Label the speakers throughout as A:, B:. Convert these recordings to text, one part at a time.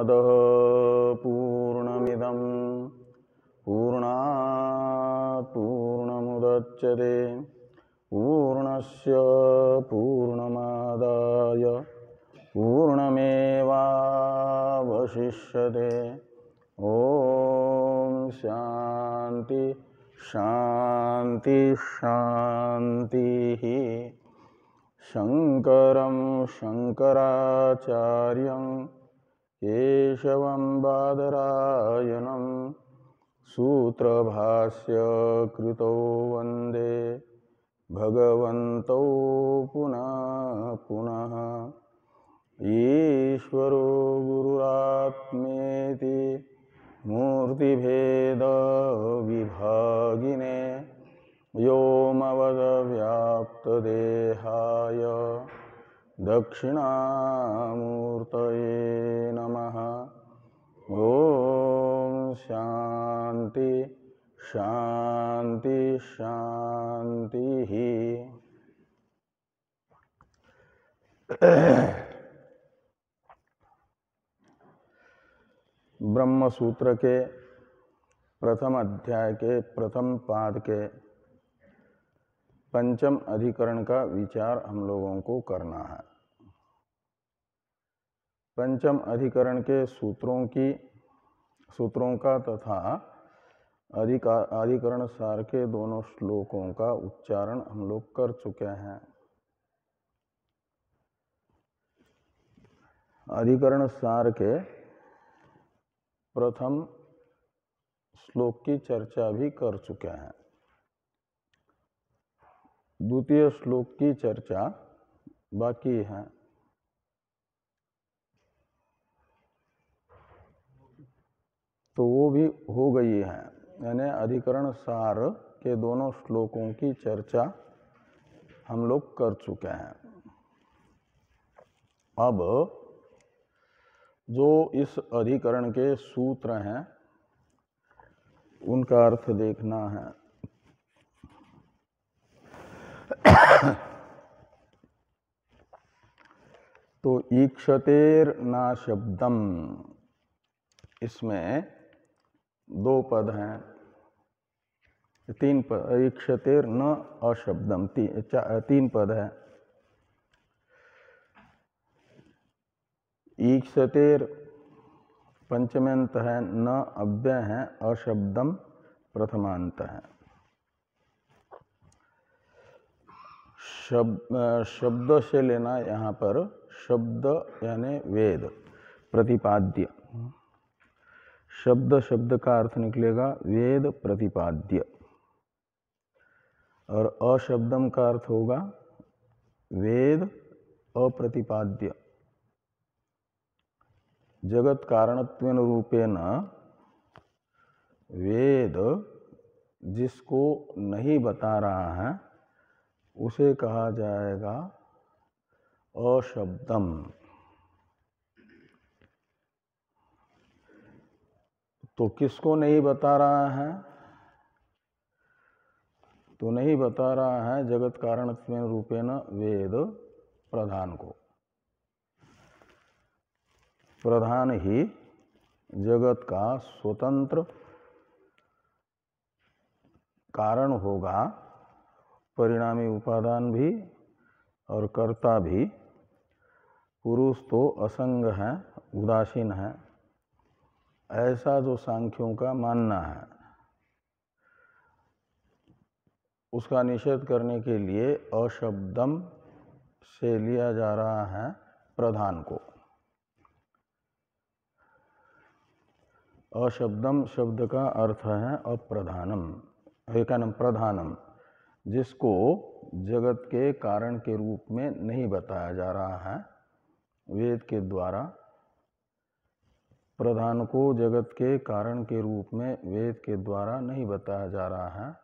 A: पूर्णमदः पूर्णमिदं पूर्णात् पूर्णमुदच्यते पूर्णस्य पूर्णमादाय पूर्णमेवावशिष्यते। ओम शांति शांति शांति। शंकरं शंकराचार्यं केशवं बादरायणं सूत्रभाष्य कृतो वंदे भगवन्तौ पुनः पुनः। ईश्वरो गुरुरात्मेति मूर्तिभेद विभागिने व्योमवद्व्याप्तदेहाय दक्षिणामूर्तये नमः। ओम शांति शांति शांति। ब्रह्म सूत्र के प्रथम अध्याय के प्रथम पाद के पंचम अधिकरण का विचार हम लोगों को करना है। पंचम अधिकरण के सूत्रों का तथा अधिकरण सार के दोनों श्लोकों का उच्चारण हम लोग कर चुके हैं। अधिकरण सार के प्रथम श्लोक की चर्चा भी कर चुके हैं। द्वितीय श्लोक की चर्चा बाकी है। तो वो भी हो गई है, यानी अधिकरण सार के दोनों श्लोकों की चर्चा हम लोग कर चुके हैं। अब जो इस अधिकरण के सूत्र हैं उनका अर्थ देखना है। तो ईक्षतेर ना शब्दम, इसमें दो पद हैं, तीन पद। ईक्षतेर न अशब्दम, तीन पद है। ईक्षतेर पंचमांत है, न अव्यय है, अशब्दम प्रथमांत है। शब्द से लेना यहाँ पर, शब्द यानी वेद, प्रतिपाद्य। शब्द शब्द का अर्थ निकलेगा वेद प्रतिपाद्य, और अशब्दम का अर्थ होगा वेद अप्रतिपाद्य। जगत कारणत्वेन रूपेण वेद जिसको नहीं बता रहा है उसे कहा जाएगा अशब्दम। तो किसको नहीं बता रहा है? तो नहीं बता रहा है जगत कारणत्वेन रूपेण वेद प्रधान को। प्रधान ही जगत का स्वतंत्र कारण होगा, परिणामी उपादान भी और कर्ता भी। पुरुष तो असंग है, उदासीन है, ऐसा जो सांख्यों का मानना है, उसका निषेध करने के लिए अशब्दम से लिया जा रहा है प्रधान को। अशब्दम शब्द का अर्थ है अप्रधानम, एकानम प्रधानम, जिसको जगत के कारण के रूप में नहीं बताया जा रहा है वेद के द्वारा। प्रधान को जगत के कारण के रूप में वेद के द्वारा नहीं बताया जा रहा है,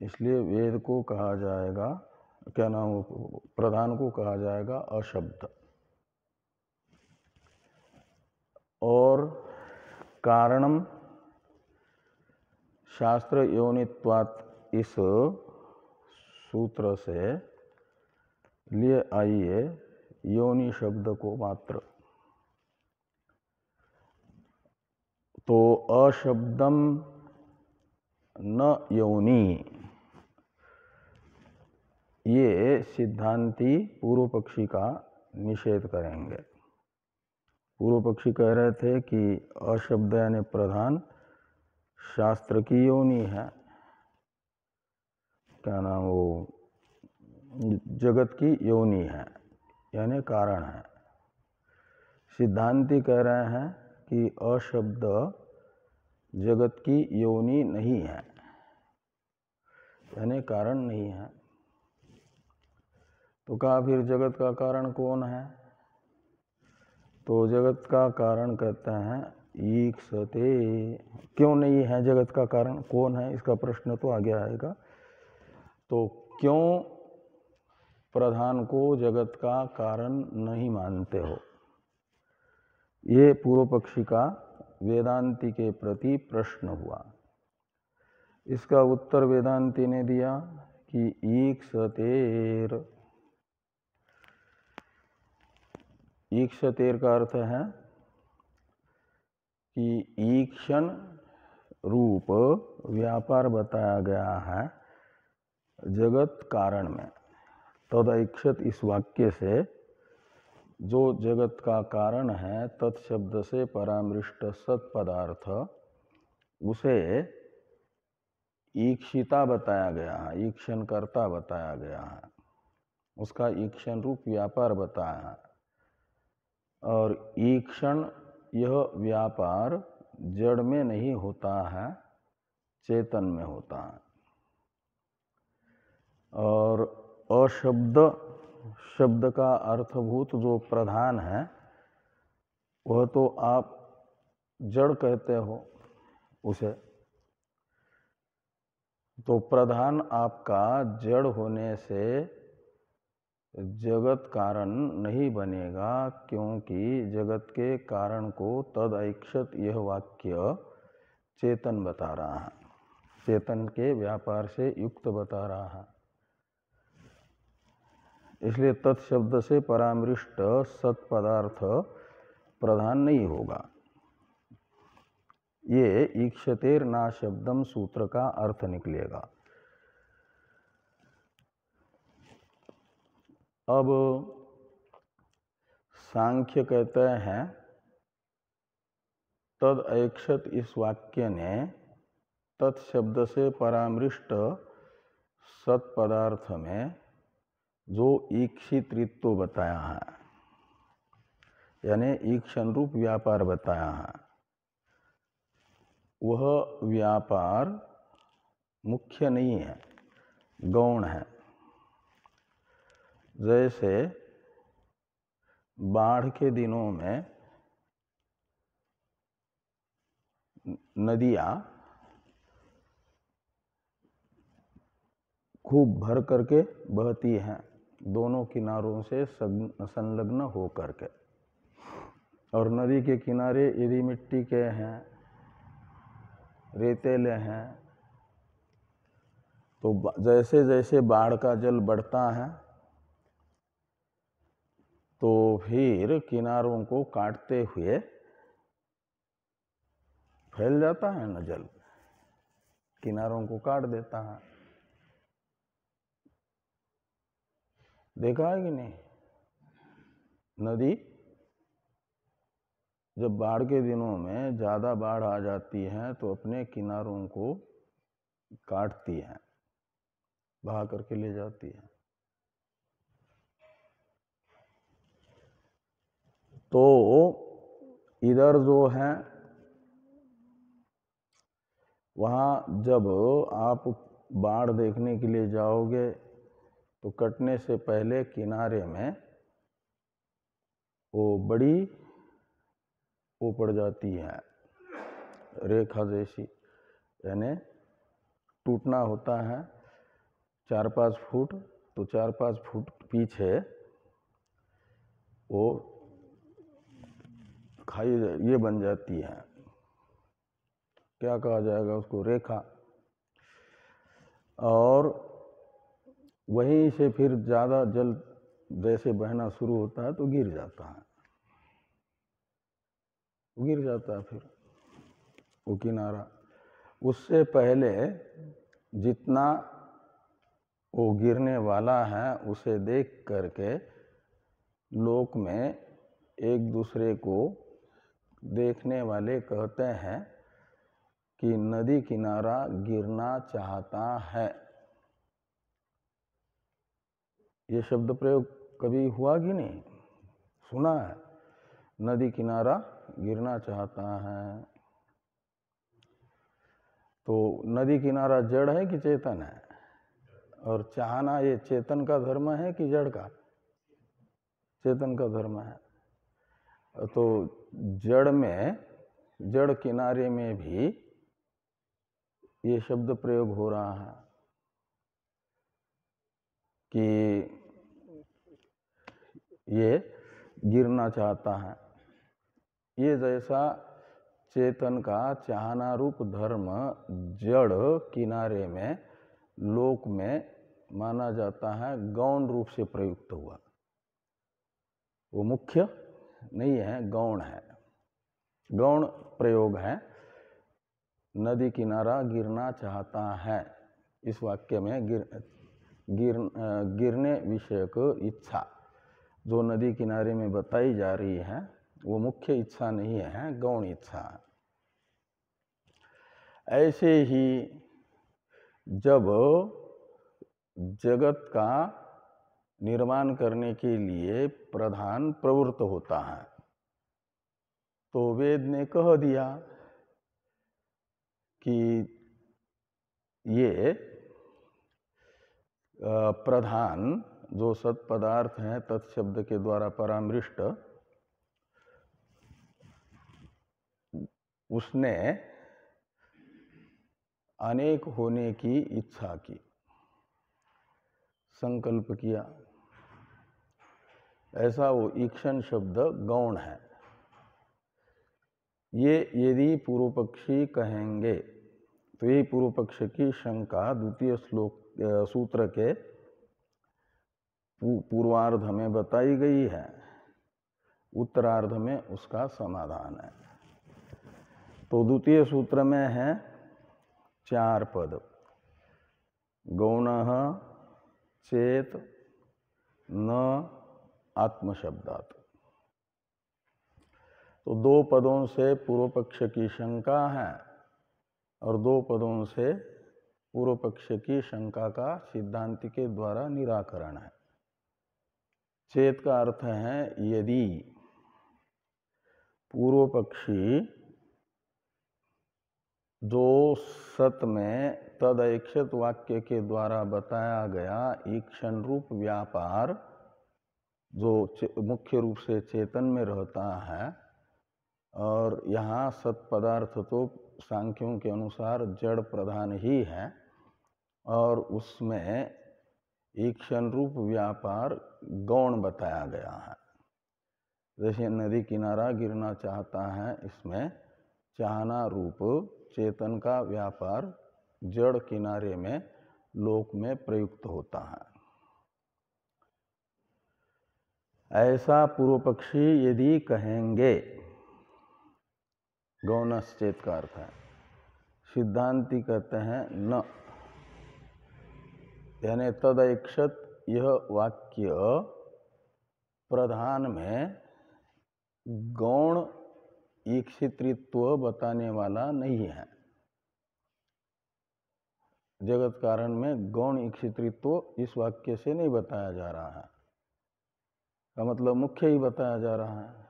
A: इसलिए वेद को कहा जाएगा, क्या नाम, प्रधान को कहा जाएगा अशब्द। और कारणम शास्त्र योनित्वात्, इस सूत्र से लिए आइए योनि शब्द को मात्र। तो अशब्दम न योनि, ये सिद्धांती पूर्व पक्षी का निषेध करेंगे। पूर्व पक्षी कह रहे थे कि अशब्द यानी प्रधान शास्त्र की योनि है, क्या नाम वो जगत की योनि है यानी कारण है। सिद्धांती कह रहे हैं कि अशब्द जगत की योनि नहीं है यानी कारण नहीं है। तो कहा फिर जगत का कारण कौन है? तो जगत का कारण कहते हैं ईक्षते। क्यों नहीं है जगत का कारण, कौन है, इसका प्रश्न तो आगे आएगा। तो क्यों प्रधान को जगत का कारण नहीं मानते हो, ये पूर्व पक्षी का वेदांती के प्रति प्रश्न हुआ। इसका उत्तर वेदांती ने दिया कि ईक्षतेर, ईक्षतेर का अर्थ है कि ईक्षण रूप व्यापार बताया गया है जगत कारण में। तदैक्षत इस वाक्य से जो जगत का कारण है तत्शब्द से परामृष्ट सत पदार्थ, उसे ईक्षिता बताया गया है, ईक्षण कर्ता बताया गया है, उसका ईक्षण रूप व्यापार बताया है। और ईक्षण यह व्यापार जड़ में नहीं होता है, चेतन में होता है। और अशब्द शब्द का अर्थभूत जो प्रधान है वह तो आप जड़ कहते हो उसे। तो प्रधान आपका जड़ होने से जगत कारण नहीं बनेगा, क्योंकि जगत के कारण को तदैक्षत यह वाक्य चेतन बता रहा है, चेतन के व्यापार से युक्त बता रहा है। इसलिए तत्शब्द से परामृष्ट सत पदार्थ प्रधान नहीं होगा। ये ईक्षतेर ना शब्दम सूत्र का अर्थ निकलेगा। अब सांख्य कहते हैं तद ऐक्षत इस वाक्य ने तत्शब्द से परामृष्ट सत पदार्थ में जो ईक्षितृत्व बताया है यानी ईक्षण रूप व्यापार बताया है, वह व्यापार मुख्य नहीं है, गौण है। जैसे बाढ़ के दिनों में नदियाँ खूब भर करके बहती हैं, दोनों किनारों से संलग्न हो करके। और नदी के किनारे यदि मिट्टी के हैं, रेतेले हैं, तो जैसे जैसे बाढ़ का जल बढ़ता है तो फिर किनारों को काटते हुए फैल जाता है न जल, किनारों को काट देता है। देखा है कि नहीं? नदी जब बाढ़ के दिनों में ज़्यादा बाढ़ आ जाती है तो अपने किनारों को काटती है, बहा करके ले जाती है। तो इधर जो है वहाँ जब आप बाढ़ देखने के लिए जाओगे तो कटने से पहले किनारे में वो बड़ी वो पड़ जाती है रेखा जैसी, यानी टूटना होता है 4-5 फुट, तो 4-5 फुट पीछे वो खाई ये बन जाती है, क्या कहा जाएगा उसको, रेखा। और वहीं से फिर ज़्यादा जल जैसे बहना शुरू होता है तो गिर जाता है, गिर जाता है फिर। वो किनारा, उससे पहले जितना वो गिरने वाला है उसे देख करके लोक में एक दूसरे को देखने वाले कहते हैं कि नदी किनारा गिरना चाहता है। ये शब्द प्रयोग कभी हुआ कि नहीं, सुना है? नदी किनारा गिरना चाहता है। तो नदी किनारा जड़ है कि चेतन है? और चाहना ये चेतन का धर्म है कि जड़ का? चेतन का धर्म है। तो जड़ में, जड़ किनारे में भी ये शब्द प्रयोग हो रहा है कि ये गिरना चाहता है। ये जैसा चेतन का चाहना रूप धर्म जड़ किनारे में लोक में माना जाता है, गौण रूप से प्रयुक्त हुआ। वो मुख्य नहीं है, गौण है, गौण प्रयोग है। नदी किनारा गिरना चाहता है, इस वाक्य में गिरने विषयक इच्छा जो नदी किनारे में बताई जा रही है वो मुख्य इच्छा नहीं है, गौण इच्छा। ऐसे ही जब जगत का निर्माण करने के लिए प्रधान प्रवृत्त होता है तो वेद ने कह दिया कि ये प्रधान जो सत्पदार्थ है तत्शब्द के द्वारा परामृष्ट, उसने अनेक होने की इच्छा की, संकल्प किया। ऐसा वो ईक्षण शब्द गौण है। ये यदि पूर्व पक्षी कहेंगे तो यही पूर्व पक्ष की शंका द्वितीय श्लोक सूत्र के पूर्वार्ध में बताई गई है, उत्तरार्ध में उसका समाधान है। तो द्वितीय सूत्र में है 4 पद, गौणः चेत न आत्मशब्दात्। तो 2 पदों से पूर्व पक्ष की शंका है और 2 पदों से पूर्व पक्ष की शंका का सिद्धांति के द्वारा निराकरण है। चेत का अर्थ है यदि पूर्व पक्षी जो सत में तदैक्षत वाक्य के द्वारा बताया गया ईक्षण रूप व्यापार जो मुख्य रूप से चेतन में रहता है, और यहाँ सत पदार्थ तो सांख्यों के अनुसार जड़ प्रधान ही है, और उसमें ईक्षण रूप व्यापार गौण बताया गया है। जैसे नदी किनारा गिरना चाहता है, इसमें चाहना रूप चेतन का व्यापार जड़ किनारे में लोक में प्रयुक्त होता है। ऐसा पूर्व पक्षी यदि कहेंगे, गौणश्चेत का अर्थ है, सिद्धांति कहते हैं न, यानी तदैक्षत यह वाक्य प्रधान में गौण ईक्षितृत्व बताने वाला नहीं है। जगत कारण में गौण ईक्षितृत्व इस वाक्य से नहीं बताया जा रहा है, का मतलब मुख्य ही बताया जा रहा है।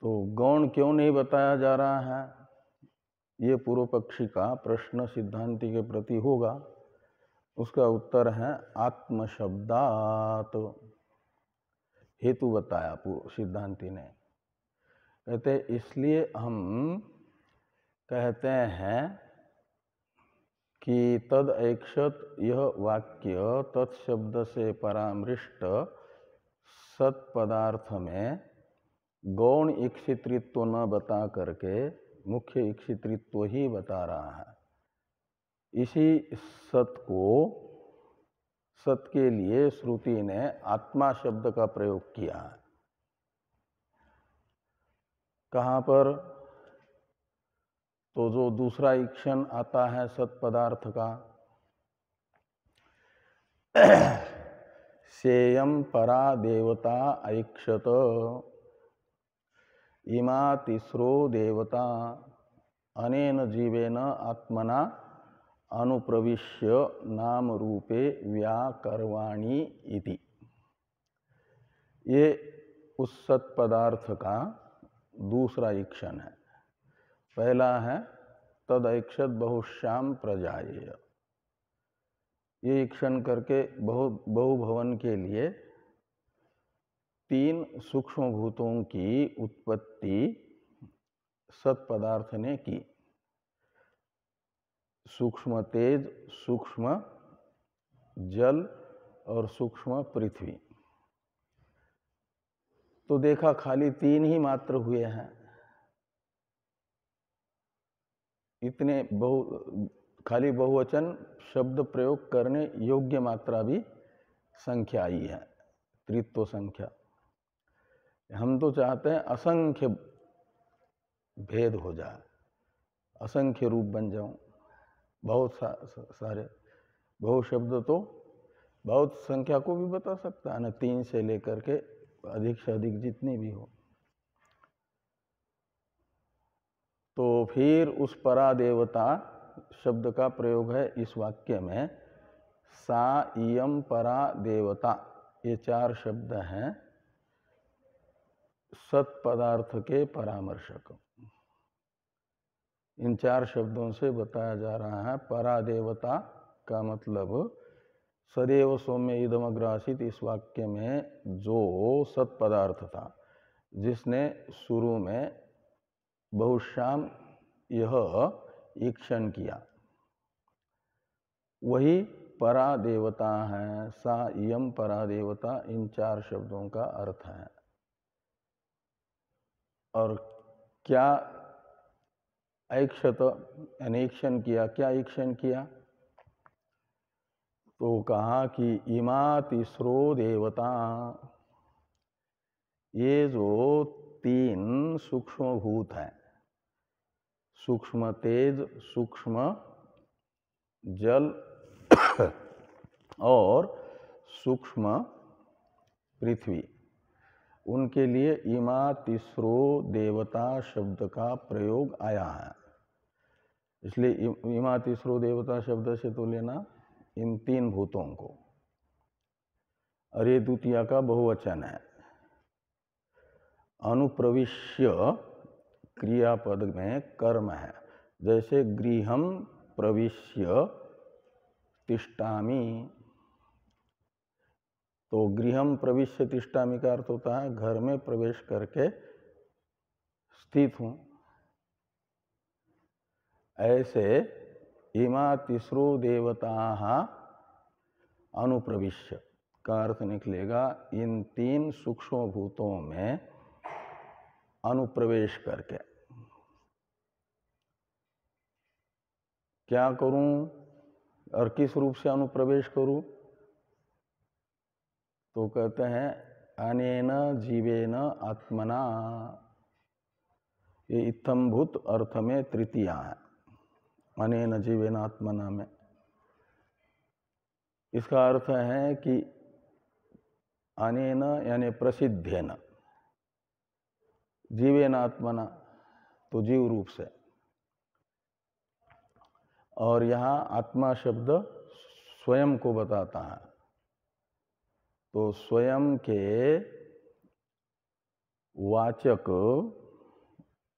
A: तो गौण क्यों नहीं बताया जा रहा है, ये पूर्व पक्षी का प्रश्न सिद्धांति के प्रति होगा। उसका उत्तर है आत्मशब्दात्। हेतु बताया सिद्धांति ने, कहते इसलिए हम कहते हैं कि तद ऐक्षत यह वाक्य तत्शब्द से परामृष्ट सत्पदार्थ में गौण ईक्षितृत्व न बता करके मुख्य ईक्षितृत्व ही बता रहा है। इसी सत को, सत के लिए श्रुति ने आत्मा शब्द का प्रयोग किया है। कहाँ पर? तो जो दूसरा ईक्षण आता है सत पदार्थ का, सेयम परा देवता ऐक्षत इमा तिस्रो देवता अनेन जीवेन आत्मना अनुप्रविश्य नाम रूपे व्याकरवाणी इति। ये उस सत पदार्थ का दूसरा ईक्षण है। पहला है तदैक्षत बहुश्याम प्रजायेय। ये ईक्षण करके बहुभवन के लिए तीन सूक्ष्म भूतों की उत्पत्ति सत पदार्थ ने की। सूक्ष्म तेज, सूक्ष्म जल और सूक्ष्म पृथ्वी। तो देखा खाली तीन ही मात्र हुए हैं। इतने खाली बहुवचन शब्द प्रयोग करने योग्य मात्रा भी संख्या आई है, त्रित्व संख्या। हम तो चाहते हैं असंख्य भेद हो जाए, असंख्य रूप बन जाऊं। बहुत सारे बहु शब्द तो बहुत संख्या को भी बता सकता है ना, 3 से लेकर के अधिक से अधिक जितनी भी हो। तो फिर उस परा देवता शब्द का प्रयोग है इस वाक्य में। सा इयम परा देवता, ये 4 शब्द हैं सत पदार्थ के परामर्शक। इन 4 शब्दों से बताया जा रहा है परा देवता का मतलब सदैव सौम्य इदमग्रासित, इस वाक्य में जो सत पदार्थ था जिसने शुरू में बहुश्याम यह ईक्षण किया, वही परा देवता है। सा इयम परा देवता, इन 4 शब्दों का अर्थ है। और क्या ऐक्षत अनेक्षण किया, क्या ईक्षण किया? तो कहा कि इमा तिस्रो देवता, ये जो 3 सूक्ष्म भूत हैं, सूक्ष्म तेज, सूक्ष्म जल और सूक्ष्म पृथ्वी, उनके लिए इमा तिस्रो देवता शब्द का प्रयोग आया है। इसलिए इमा तिस्रो देवता शब्द से तो लेना इन 3 भूतों को, और ये द्वितीया का बहुवचन है। अनुप्रविश्य क्रियापद में कर्म है, जैसे गृहम प्रविश्य तिष्ठामि। तो गृहम प्रविश्य तिष्ठामि का अर्थ होता है घर में प्रवेश करके स्थित हूं। ऐसे इमा तिस्रो देवता अनुप्रविश्य का अर्थ निकलेगा इन 3 सूक्ष्म भूतों में अनुप्रवेश करके। क्या करूं और किस रूप से अनुप्रवेश करूं? तो कहते हैं अनेन जीवेन आत्मना। ये इत्थम्भूत अर्थ में तृतीया है, अनेन जीवेन आत्मना में। इसका अर्थ है कि अनेन यानी प्रसिद्धेन, जीवेन आत्मना तो जीव रूप से, और यहाँ आत्मा शब्द स्वयं को बताता है। तो स्वयं के वाचक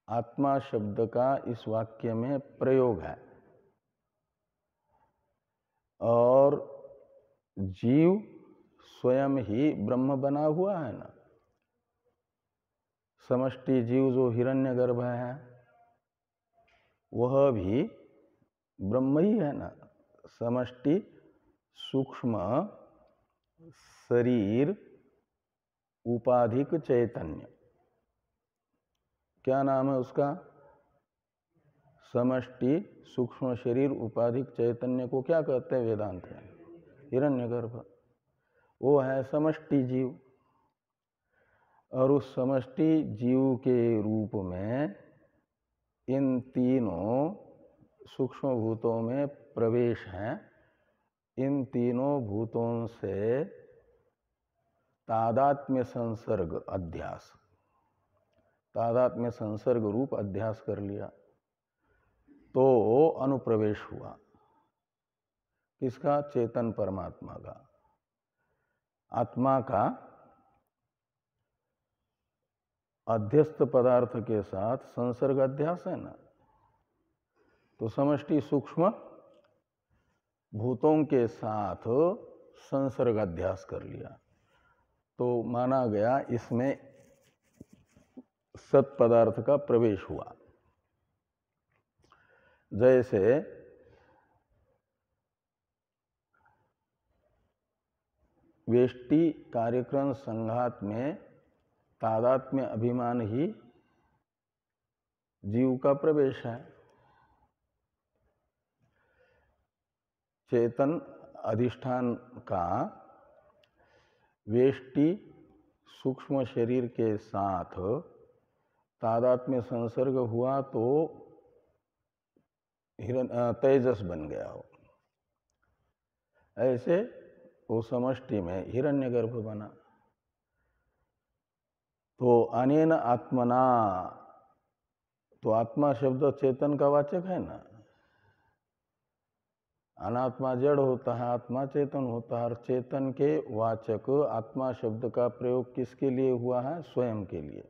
A: आत्मा शब्द का इस वाक्य में प्रयोग है। और जीव स्वयं ही ब्रह्म बना हुआ है ना। समष्टि जीव जो हिरण्यगर्भ है वह भी ब्रह्म ही है ना। समष्टि सूक्ष्म शरीर उपाधिक चैतन्य, क्या नाम है उसका? समष्टि सूक्ष्म शरीर उपाधिक चैतन्य को क्या कहते हैं वेदांत में? हिरण्यगर्भ। वो है समष्टि जीव। और उस समष्टि जीव के रूप में इन तीनों सूक्ष्म भूतों में प्रवेश है। इन तीनों भूतों से तादात्म्य संसर्ग अध्यास, तादात्म्य संसर्ग रूप अध्यास कर लिया तो अनुप्रवेश हुआ। किसका? चेतन परमात्मा का। आत्मा का अध्यस्त पदार्थ के साथ संसर्ग अध्यास है ना, तो समष्टि सूक्ष्म भूतों के साथ संसर्ग अध्यास कर लिया तो माना गया इसमें सत पदार्थ का प्रवेश हुआ। जैसे वेष्टि कार्यक्रम संघात में तादात्म्य अभिमान ही जीव का प्रवेश है। चेतन अधिष्ठान का वेष्टि सूक्ष्म शरीर के साथ तादात्म्य संसर्ग हुआ तो तेजस बन गया हो। ऐसे वो समष्टि में हिरण्यगर्भ बना। तो अनेन आत्मना, तो आत्मा शब्द चेतन का वाचक है ना। अनात्मा जड़ होता है, आत्मा चेतन होता है। और चेतन के वाचक आत्मा शब्द का प्रयोग किसके लिए हुआ है? स्वयं के लिए।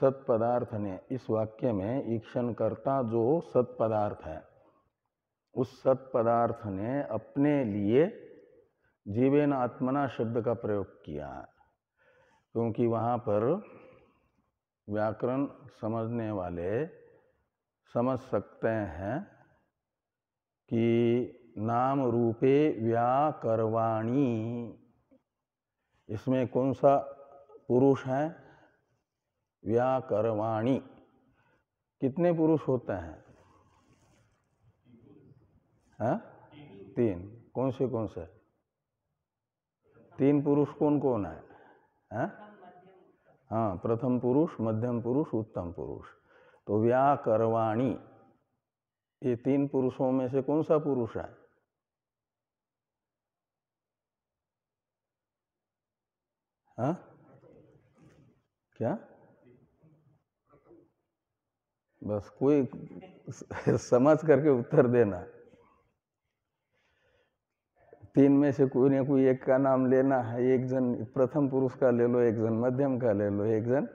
A: सत पदार्थ ने इस वाक्य में ईक्षण करता जो सत पदार्थ है, उस सत पदार्थ ने अपने लिए जीवेन आत्मना शब्द का प्रयोग किया है, क्योंकि वहाँ पर व्याकरण समझने वाले समझ सकते हैं कि नाम रूपे व्याकरवाणी, इसमें कौन सा पुरुष है? व्याकरवाणी। कितने पुरुष होते हैं? हाँ? 3। कौन से? 3 पुरुष कौन कौन है? हाँ? हाँ, प्रथम पुरुष, मध्यम पुरुष, उत्तम पुरुष। तो व्याकरवाणी, ये 3 पुरुषों में से कौन सा पुरुष है? हाँ? क्या? बस कोई समझ करके उत्तर देना। 3 में से कोई ना कोई एक का नाम लेना है। एक जन प्रथम पुरुष का ले लो, एक जन मध्यम का ले लो, एक जन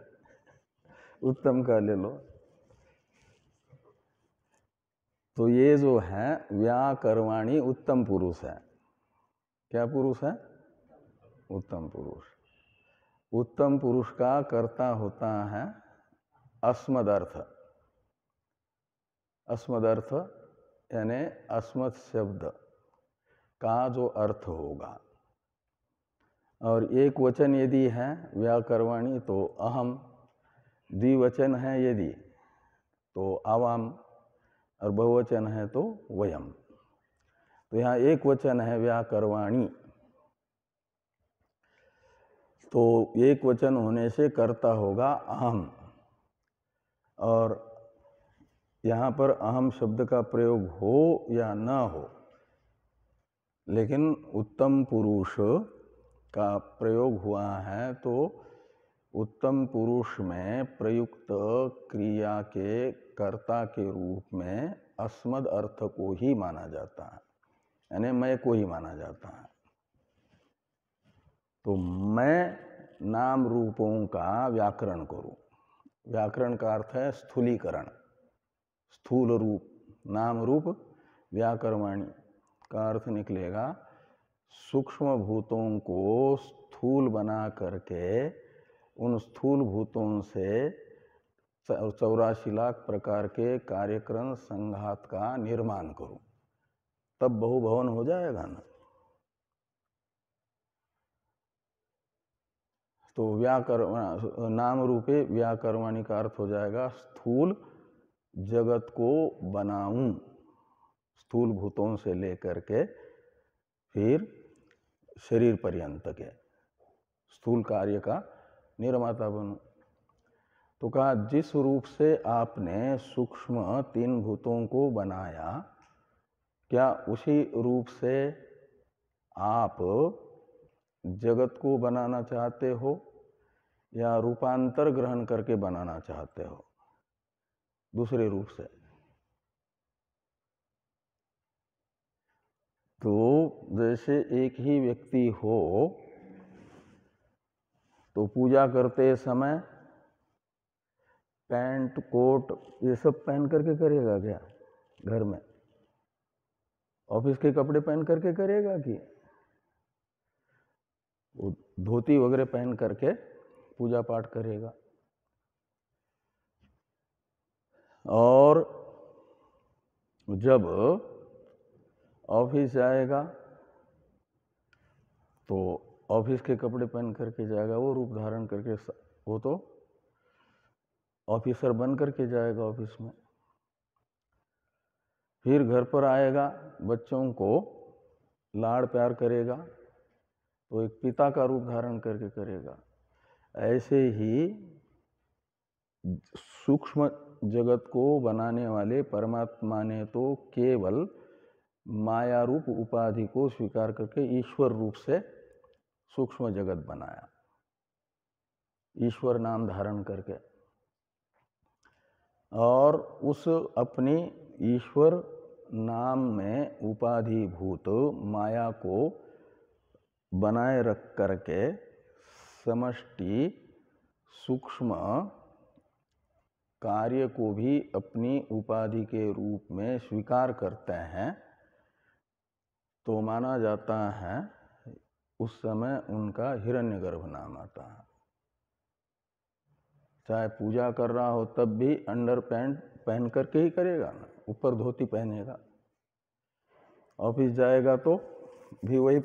A: उत्तम का ले लो। तो ये जो है व्याकरवाणी उत्तम पुरुष है। क्या पुरुष है? उत्तम पुरुष। उत्तम पुरुष का कर्ता होता है अस्मदर्थ। अस्मदर्थ यानी अस्मत् शब्द का जो अर्थ होगा। और एक वचन यदि है व्याकरवाणी तो अहम, द्विवचन है यदि तो आवाम, और बहुवचन है तो वयम। तो यहाँ एक वचन है व्याकरवाणी, तो एक वचन होने से कर्ता होगा अहम। और यहाँ पर अहम शब्द का प्रयोग हो या न हो, लेकिन उत्तम पुरुष का प्रयोग हुआ है तो उत्तम पुरुष में प्रयुक्त क्रिया के कर्ता के रूप में अस्मद अर्थ को ही माना जाता है, यानी मैं को ही माना जाता है। तो मैं नाम रूपों का व्याकरण करूं। व्याकरण का अर्थ है स्थूलीकरण, स्थूल रूप। नाम रूप व्याकरवाणी का अर्थ निकलेगा सूक्ष्म भूतों को स्थूल बना करके उन स्थूल भूतों से 84 लाख प्रकार के कार्यक्रम संघात का निर्माण करूं, तब बहुभवन हो जाएगा ना। तो नाम रूपे व्याकरवाणी का अर्थ हो जाएगा स्थूल जगत को बनाऊं, स्थूल भूतों से लेकर के फिर शरीर पर्यंत के स्थूल कार्य का निर्माता बनूं। तो कहा जिस रूप से आपने सूक्ष्म तीन भूतों को बनाया, क्या उसी रूप से आप जगत को बनाना चाहते हो या रूपांतर ग्रहण करके बनाना चाहते हो दूसरे रूप से? तो जैसे एक ही व्यक्ति हो तो पूजा करते समय पैंट कोट ये सब पहन करके करेगा क्या? घर में ऑफिस के कपड़े पहन करके करेगा कि वो धोती वगैरह पहन करके पूजा पाठ करेगा? और जब ऑफिस जाएगा तो ऑफिस के कपड़े पहन करके जाएगा, वो रूप धारण करके, वो तो ऑफिसर बन करके जाएगा ऑफिस में। फिर घर पर आएगा, बच्चों को लाड़ प्यार करेगा तो एक पिता का रूप धारण करके करेगा। ऐसे ही सूक्ष्म जगत को बनाने वाले परमात्मा ने तो केवल माया रूप उपाधि को स्वीकार करके ईश्वर रूप से सूक्ष्म जगत बनाया, ईश्वर नाम धारण करके। और उस अपनी ईश्वर नाम में उपाधिभूत माया को बनाए रख करके समष्टि सूक्ष्म कार्य को भी अपनी उपाधि के रूप में स्वीकार करते हैं, तो माना जाता है उस समय उनका हिरण्यगर्भ नाम आता है। चाहे पूजा कर रहा हो तब भी अंडर पैंट पहन करके ही करेगा ना, ऊपर धोती पहनेगा। ऑफिस जाएगा तो भी वही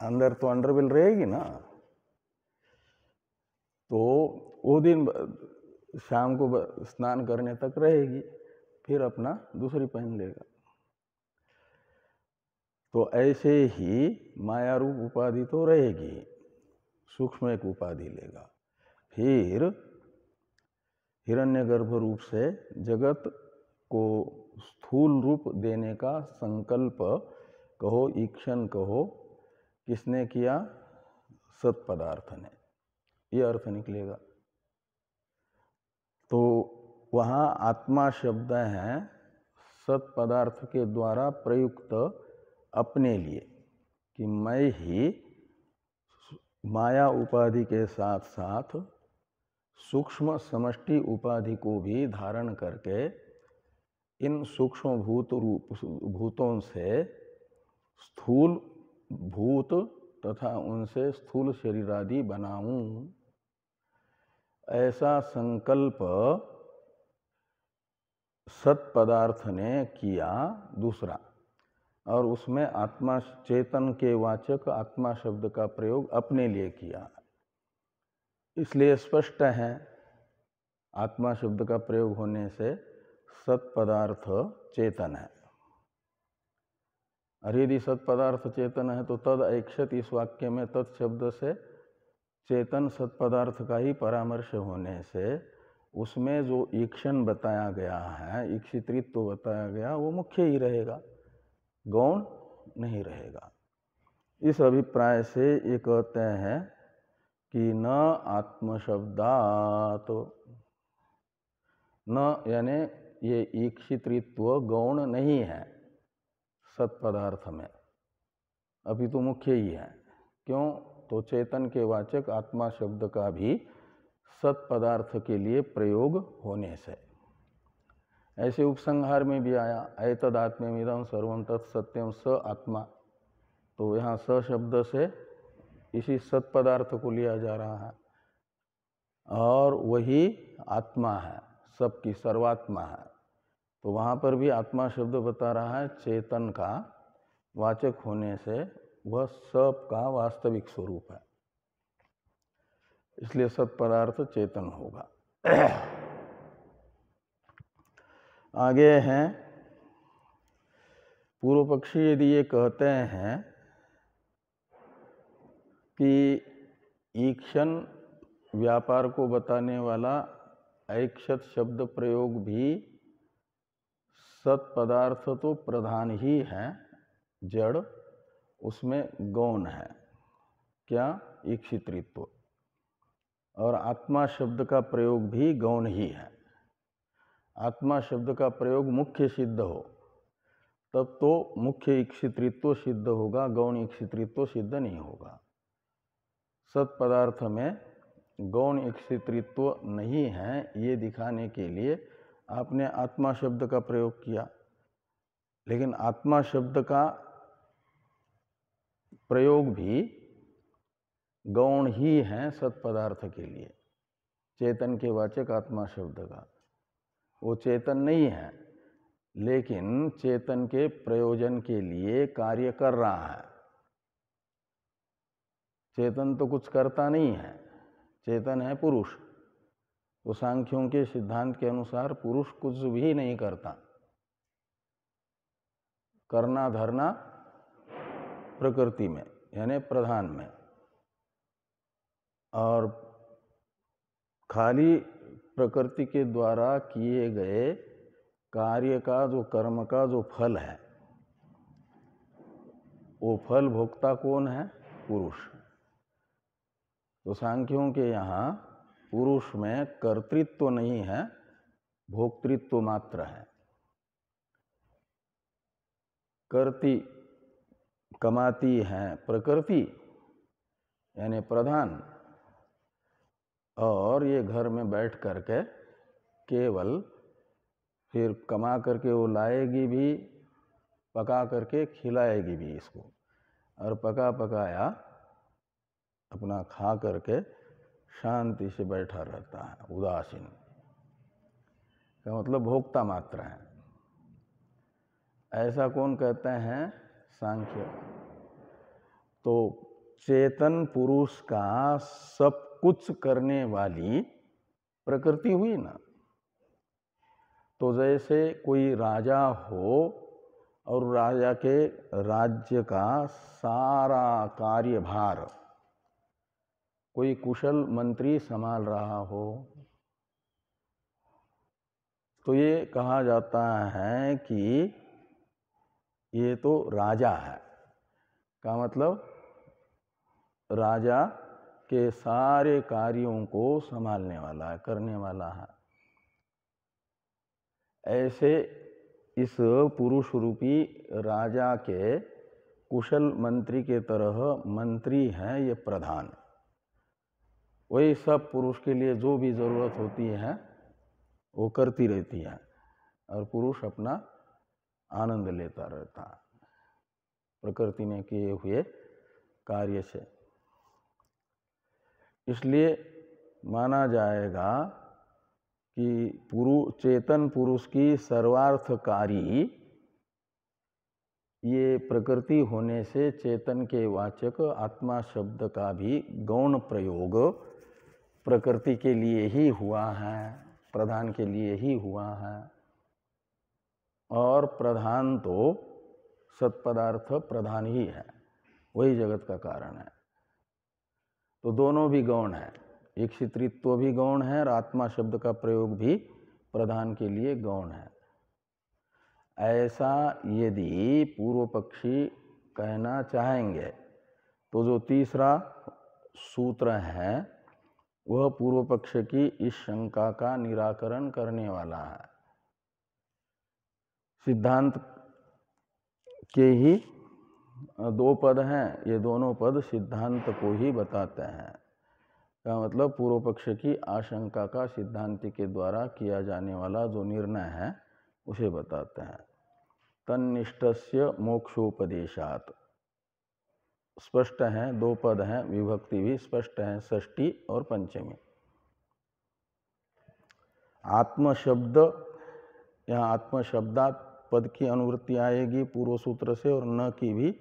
A: अंदर तो अंडरवेल रहेगी ना। तो वो दिन शाम को स्नान करने तक रहेगी, फिर अपना दूसरी पहन लेगा। तो ऐसे ही माया रूप उपाधि तो रहेगी, सूक्ष्म एक उपाधि लेगा। फिर हिरण्यगर्भ रूप से जगत को स्थूल रूप देने का संकल्प कहो, ईक्षण कहो, किसने किया? सत्पदार्थ ने। ये अर्थ निकलेगा। तो वहाँ आत्मा शब्द है सत्पदार्थ के द्वारा प्रयुक्त अपने लिए, कि मैं ही माया उपाधि के साथ साथ सूक्ष्म समष्टि उपाधि को भी धारण करके इन सूक्ष्म भूतों से स्थूल भूत तथा उनसे स्थूल शरीर आदि बनाऊं, ऐसा संकल्प सत्पदार्थ ने किया दूसरा। और उसमें आत्मा चेतन के वाचक आत्मा शब्द का प्रयोग अपने लिए किया। इसलिए स्पष्ट है आत्मा शब्द का प्रयोग होने से सत्पदार्थ चेतन है। और यदि सत्पदार्थ चेतन है तो तद ऐक्षत, इस वाक्य में तत् शब्द से चेतन सत्पदार्थ का ही परामर्श होने से उसमें जो ईक्षण बताया गया है, ईक्षितृत्व बताया गया, वो मुख्य ही रहेगा, गौण नहीं रहेगा। इस अभिप्राय से ये कहते हैं कि न आत्मशब्दात, न यानी ये ईक्षितृत्व गौण नहीं है सत्पदार्थ में, अभी तो मुख्य ही है। क्यों? तो चेतन के वाचक आत्मा शब्द का भी सत्पदार्थ के लिए प्रयोग होने से। ऐसे उपसंहार में भी आया एतदात्म्यमिदं सर्वं तत्सत्यं स आत्मा, तो यहाँ स शब्द से इसी सत्पदार्थ को लिया जा रहा है, और वही आत्मा है, सबकी सर्वात्मा है। तो वहाँ पर भी आत्मा शब्द बता रहा है चेतन का वाचक होने से वह सब का वास्तविक स्वरूप है, इसलिए सत्पदार्थ चेतन होगा। आगे हैं पूर्व पक्षी यदि ये कहते हैं कि ईक्षण व्यापार को बताने वाला ऐक्षत शब्द प्रयोग भी सत पदार्थ तो प्रधान ही है, जड़, उसमें गौण है। क्या? ईक्षितृत्व। और आत्मा शब्द का प्रयोग भी गौण ही है। आत्मा शब्द का प्रयोग मुख्य सिद्ध हो तब तो मुख्य ईक्षितृत्व सिद्ध होगा, गौण ईक्षितृत्व सिद्ध नहीं होगा। सत पदार्थ में गौण ईक्षितृत्व नहीं है, ये दिखाने के लिए आपने आत्मा शब्द का प्रयोग किया। लेकिन आत्मा शब्द का प्रयोग भी गौण ही है सत पदार्थ के लिए। चेतन के वाचक आत्मा शब्द का, वो चेतन नहीं है, लेकिन चेतन के प्रयोजन के लिए कार्य कर रहा है। चेतन तो कुछ करता नहीं है, चेतन है पुरुष। तो सांख्यों के सिद्धांत के अनुसार पुरुष कुछ भी नहीं करता। करना धरना प्रकृति में, यानी प्रधान में, और खाली प्रकृति के द्वारा किए गए कार्य का जो कर्म का जो फल है, वो फल भोक्ता कौन है? पुरुष। तो सांख्यों के यहाँ पुरुष में कर्तृत्व नहीं है, भोक्तृत्व मात्र है। करती कमाती है प्रकृति यानी प्रधान, और ये घर में बैठ करके केवल फिर कमा करके वो लाएगी भी, पका करके खिलाएगी भी इसको, और पका पकाया अपना खा करके शांति से बैठा रहता है, उदासीन। का मतलब भोक्ता मात्र है। ऐसा कौन कहते हैं? सांख्य। तो चेतन पुरुष का सब कुछ करने वाली प्रकृति हुई ना। तो जैसे कोई राजा हो और राजा के राज्य का सारा कार्यभार कोई कुशल मंत्री संभाल रहा हो, तो ये कहा जाता है कि ये तो राजा है। का मतलब राजा के सारे कार्यों को संभालने वाला है, करने वाला है। ऐसे इस पुरुष रूपी राजा के कुशल मंत्री के तरह मंत्री है ये प्रधान। वही सब पुरुष के लिए जो भी जरूरत होती है वो करती रहती है, और पुरुष अपना आनंद लेता रहता है प्रकृति ने किए हुए कार्य से। इसलिए माना जाएगा कि चेतन पुरुष की सर्वार्थकारी ये प्रकृति होने से चेतन के वाचक आत्मा शब्द का भी गौण प्रयोग प्रकृति के लिए ही हुआ है, प्रधान के लिए ही हुआ है। और प्रधान तो सत्पदार्थ प्रधान ही है, वही जगत का कारण है। तो दोनों भी गौण है, ईक्षितृत्व भी गौण है और आत्मा शब्द का प्रयोग भी प्रधान के लिए गौण है। ऐसा यदि पूर्व पक्षी कहना चाहेंगे तो जो तीसरा सूत्र है वह पूर्व पक्ष की इस शंका का निराकरण करने वाला है। सिद्धांत के ही दो पद हैं, ये दोनों पद सिद्धांत को ही बताते हैं। का मतलब पूर्व पक्ष की आशंका का सिद्धांति के द्वारा किया जाने वाला जो निर्णय है उसे बताते हैं। तन्निष्ठस्य मोक्षोपदेशात्, स्पष्ट है, दो पद हैं, विभक्ति भी स्पष्ट है, षष्ठी और पंचमी। आत्म शब्द, यहाँ आत्म शब्दात पद की अनुवृत्ति आएगी पूर्व सूत्र से, और न की भी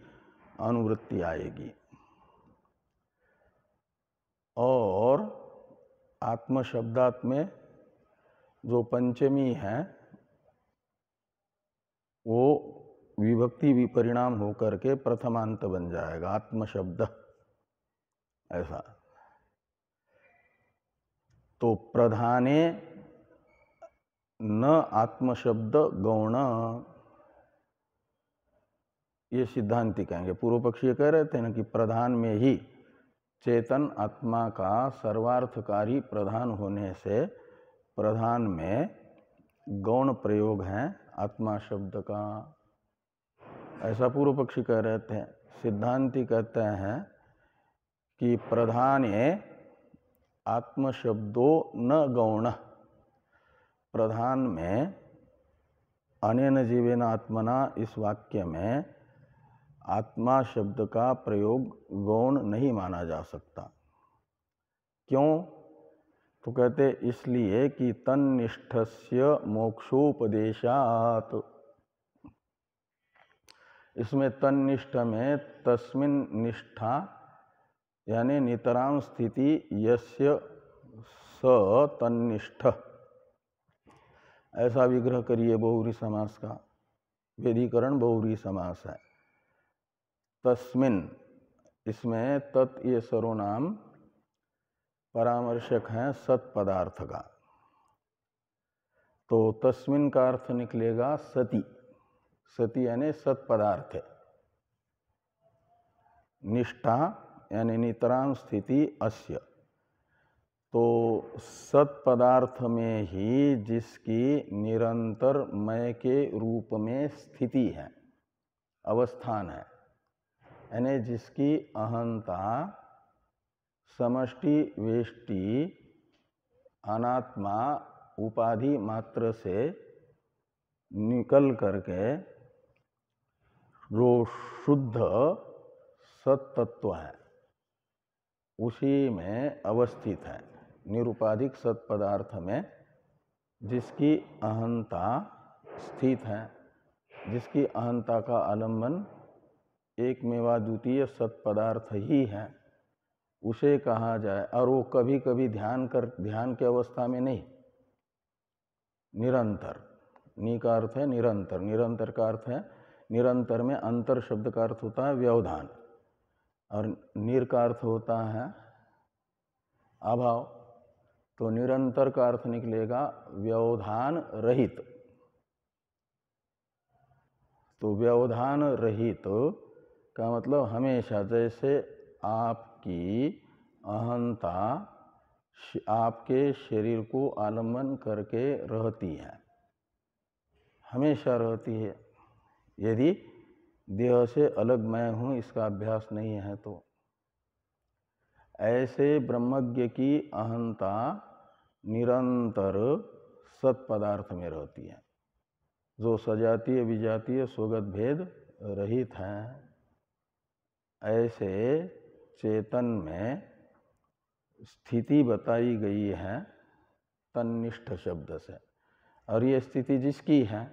A: अनुवृत्ति आएगी। और आत्म शब्दात में जो पंचमी है वो विभक्ति भी परिणाम होकर के प्रथमांत बन जाएगा, आत्म शब्द। ऐसा तो प्रधाने न आत्मशब्द गौण, ये सिद्धांति कहेंगे। पूर्व पक्षी कह रहे थे ना कि प्रधान में ही चेतन आत्मा का सर्वार्थकारी प्रधान होने से प्रधान में गौण प्रयोग है आत्मा शब्द का, ऐसा पूर्व पक्षी कह रहे थे। सिद्धांति कहते हैं कि प्रधाने आत्मशब्दो न गौण, प्रधान में अनेन जीवेन आत्मना इस वाक्य में आत्मा शब्द का प्रयोग गौण नहीं माना जा सकता। क्यों? तो कहते इसलिए कि तन्निष्ठस्य मोक्षोपदेशात्, इसमें तन्निष्ठ में तस्मिन् निष्ठा यानी नितरां स्थिति यस्य स तन्निष्ठ, ऐसा विग्रह करिए बहुव्रीहि समास का। वेदीकरण बहुव्रीहि समास है। तस्मिन्, इसमें तत् ये सर्वनाम परामर्शक हैं सत पदार्थ का, तो तस्मिन् का अर्थ निकलेगा सति, सति यानी सत पदार्थ है। निष्ठा यानी नितरां स्थिति अस्य, तो सत पदार्थ में ही जिसकी निरंतर मय के रूप में स्थिति है, अवस्थान है, यानी जिसकी अहंता समष्टि वेष्टि अनात्मा उपाधि मात्र से निकल करके जो शुद्ध सत तत्व है उसी में अवस्थित है। निरुपाधिक सत पदार्थ में जिसकी अहंता स्थित है, जिसकी अहंता का आलंबन एकमेवा द्वितीय सत पदार्थ ही है, उसे कहा जाए। और वो कभी कभी ध्यान के अवस्था में नहीं, निरंतर। नी का अर्थ है निरंतर, निरंतर का अर्थ है निरंतर में अंतर शब्द का अर्थ होता है व्यवधान, और निर का अर्थ होता है अभाव, तो निरंतर का अर्थ निकलेगा व्यवधान रहित। तो व्यवधान रहित का मतलब हमेशा, जैसे आपकी अहंता आपके शरीर को आलम्बन करके रहती है, हमेशा रहती है। यदि देह से अलग मैं हूँ इसका अभ्यास नहीं है तो ऐसे ब्रह्मज्ञ की अहंता निरंतर सत पदार्थ में रहती है, जो सजातीय विजातीय स्वगत भेद रहित है। ऐसे चेतन में स्थिति बताई गई है तन्निष्ठ शब्द से, और ये स्थिति जिसकी है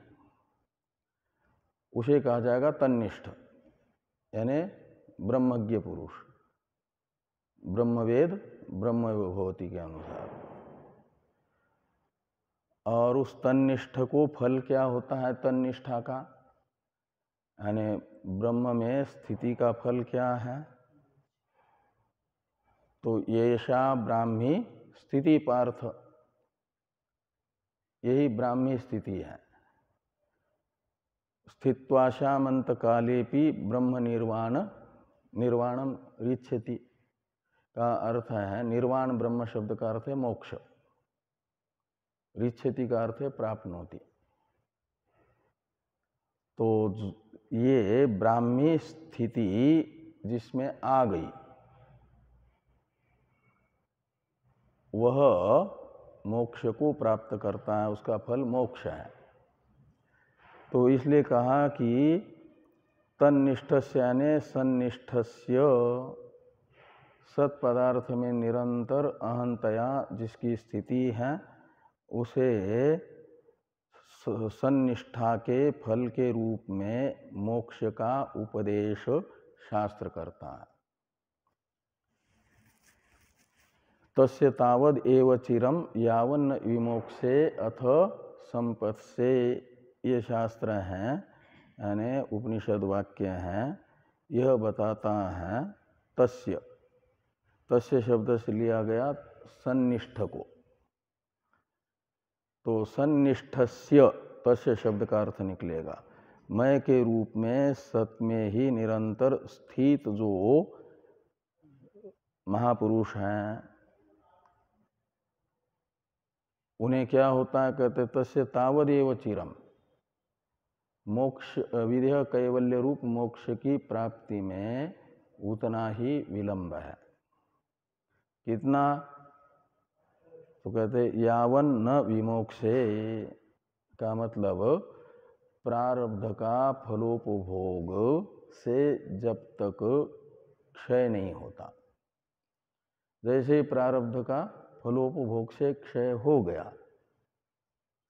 A: उसे कहा जाएगा तन्निष्ठ, यानी ब्रह्मज्ञ पुरुष, ब्रह्मवेद ब्रह्मविभूति के अनुसार। और उस तन्निष्ठ को फल क्या होता है तन्निष्ठा का, यानी ब्रह्म में स्थिति का फल क्या है, तो येषा ब्राह्मी स्थिति पार्थ, यही ब्राह्मी स्थिति है। स्थित्वाशामंत कालेपि ब्रह्म निर्वाणम रिच्छति का अर्थ है, निर्वाण ब्रह्म शब्द का अर्थ है मोक्ष, रिच्छति का अर्थ है प्राप्नोति। तो ये ब्राह्मी स्थिति जिसमें आ गई वह मोक्ष को प्राप्त करता है, उसका फल मोक्ष है। तो इसलिए कहा कि तन्निष्ठस्य यानी सन्निष्ठस्य, सत पदार्थ में निरंतर अहंतया जिसकी स्थिति है उसे सन्निष्ठा के फल के रूप में मोक्ष का उपदेश शास्त्र करता है। तस्य तावद एव चिरम यावन्न विमोक्षे अथ संपत्से, ये शास्त्र हैं यानी उपनिषद वाक्य हैं। यह बताता है तस्य, तस्य शब्द से लिया गया सन्निष्ठ को, तो सन्निष्ठस्य तस्य शब्द का अर्थ निकलेगा मैं के रूप में सत में ही निरंतर स्थित जो महापुरुष हैं, उन्हें क्या होता है, कहते तस्य तावदेव चिरम, मोक्ष विदेह कैवल्य रूप मोक्ष की प्राप्ति में उतना ही विलंब है। कितना? तो कहते यावन न विमोक्षे का मतलब प्रारब्ध का फलोपभोग से जब तक क्षय नहीं होता। जैसे प्रारब्ध का फलोपभोग से क्षय हो गया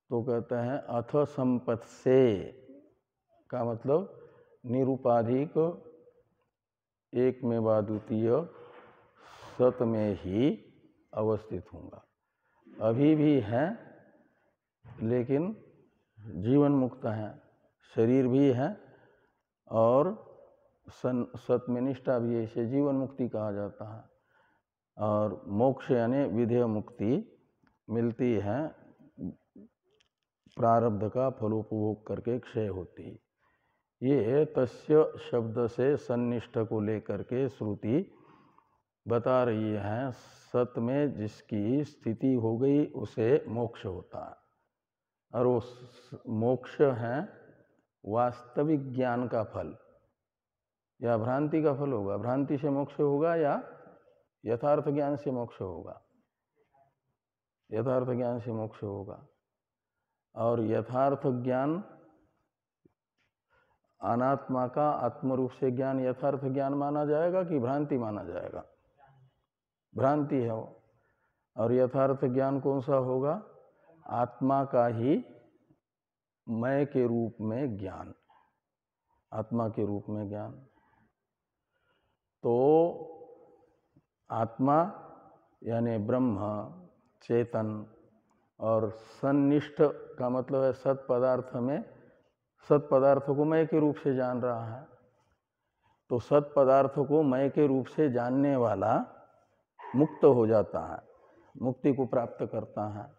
A: तो कहते हैं अथ संपत् से का मतलब निरुपाधिक एक में द्वितीय सत में ही अवस्थित होगा। अभी भी है लेकिन जीवन मुक्त है, शरीर भी है और सत में निष्ठा भी है, इसे जीवन मुक्ति कहा जाता है। और मोक्ष यानी विधेय मुक्ति मिलती है, प्रारब्ध का फलोपभोग करके क्षय होती। ये तस्य शब्द से सन्निष्ठ को लेकर के श्रुति बता रही है सत में जिसकी स्थिति हो गई उसे मोक्ष होता है। और वो मोक्ष है वास्तविक ज्ञान का फल या भ्रांति का फल होगा। भ्रांति से मोक्ष होगा या यथार्थ ज्ञान से मोक्ष होगा? यथार्थ ज्ञान से मोक्ष होगा। और यथार्थ ज्ञान अनात्मा का आत्मरूप से ज्ञान यथार्थ ज्ञान माना जाएगा कि भ्रांति माना जाएगा? भ्रांति है वो। और यथार्थ ज्ञान कौन सा होगा? आत्मा का ही मैं के रूप में ज्ञान, आत्मा के रूप में ज्ञान। तो आत्मा यानी ब्रह्म चेतन और सन्निष्ठ का मतलब है सत पदार्थ में, सत पदार्थ को मैं के रूप से जान रहा है। तो सत पदार्थ को मैं के रूप से जानने वाला मुक्त हो जाता है, मुक्ति को प्राप्त करता है।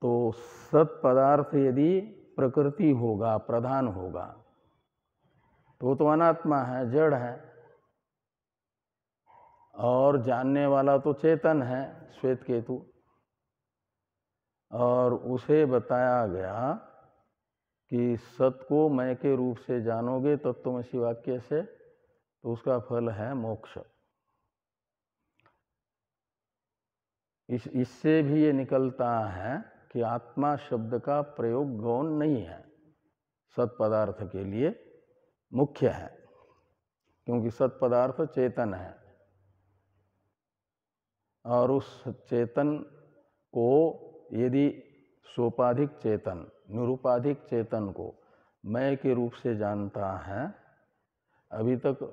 A: तो सत पदार्थ यदि प्रकृति होगा, प्रधान होगा, तो तो अनात्मा है, जड़ है। और जानने वाला तो चेतन है, श्वेत केतु। और उसे बताया गया कि सत को मैं के रूप से जानोगे तत्वमसि वाक्य से, तो उसका फल है मोक्ष। इससे भी ये निकलता है कि आत्मा शब्द का प्रयोग गौण नहीं है, सत पदार्थ के लिए मुख्य है, क्योंकि सत पदार्थ चेतन है। और उस चेतन को यदि सोपाधिक चेतन, निरुपाधिक चेतन को मैं के रूप से जानता है, अभी तक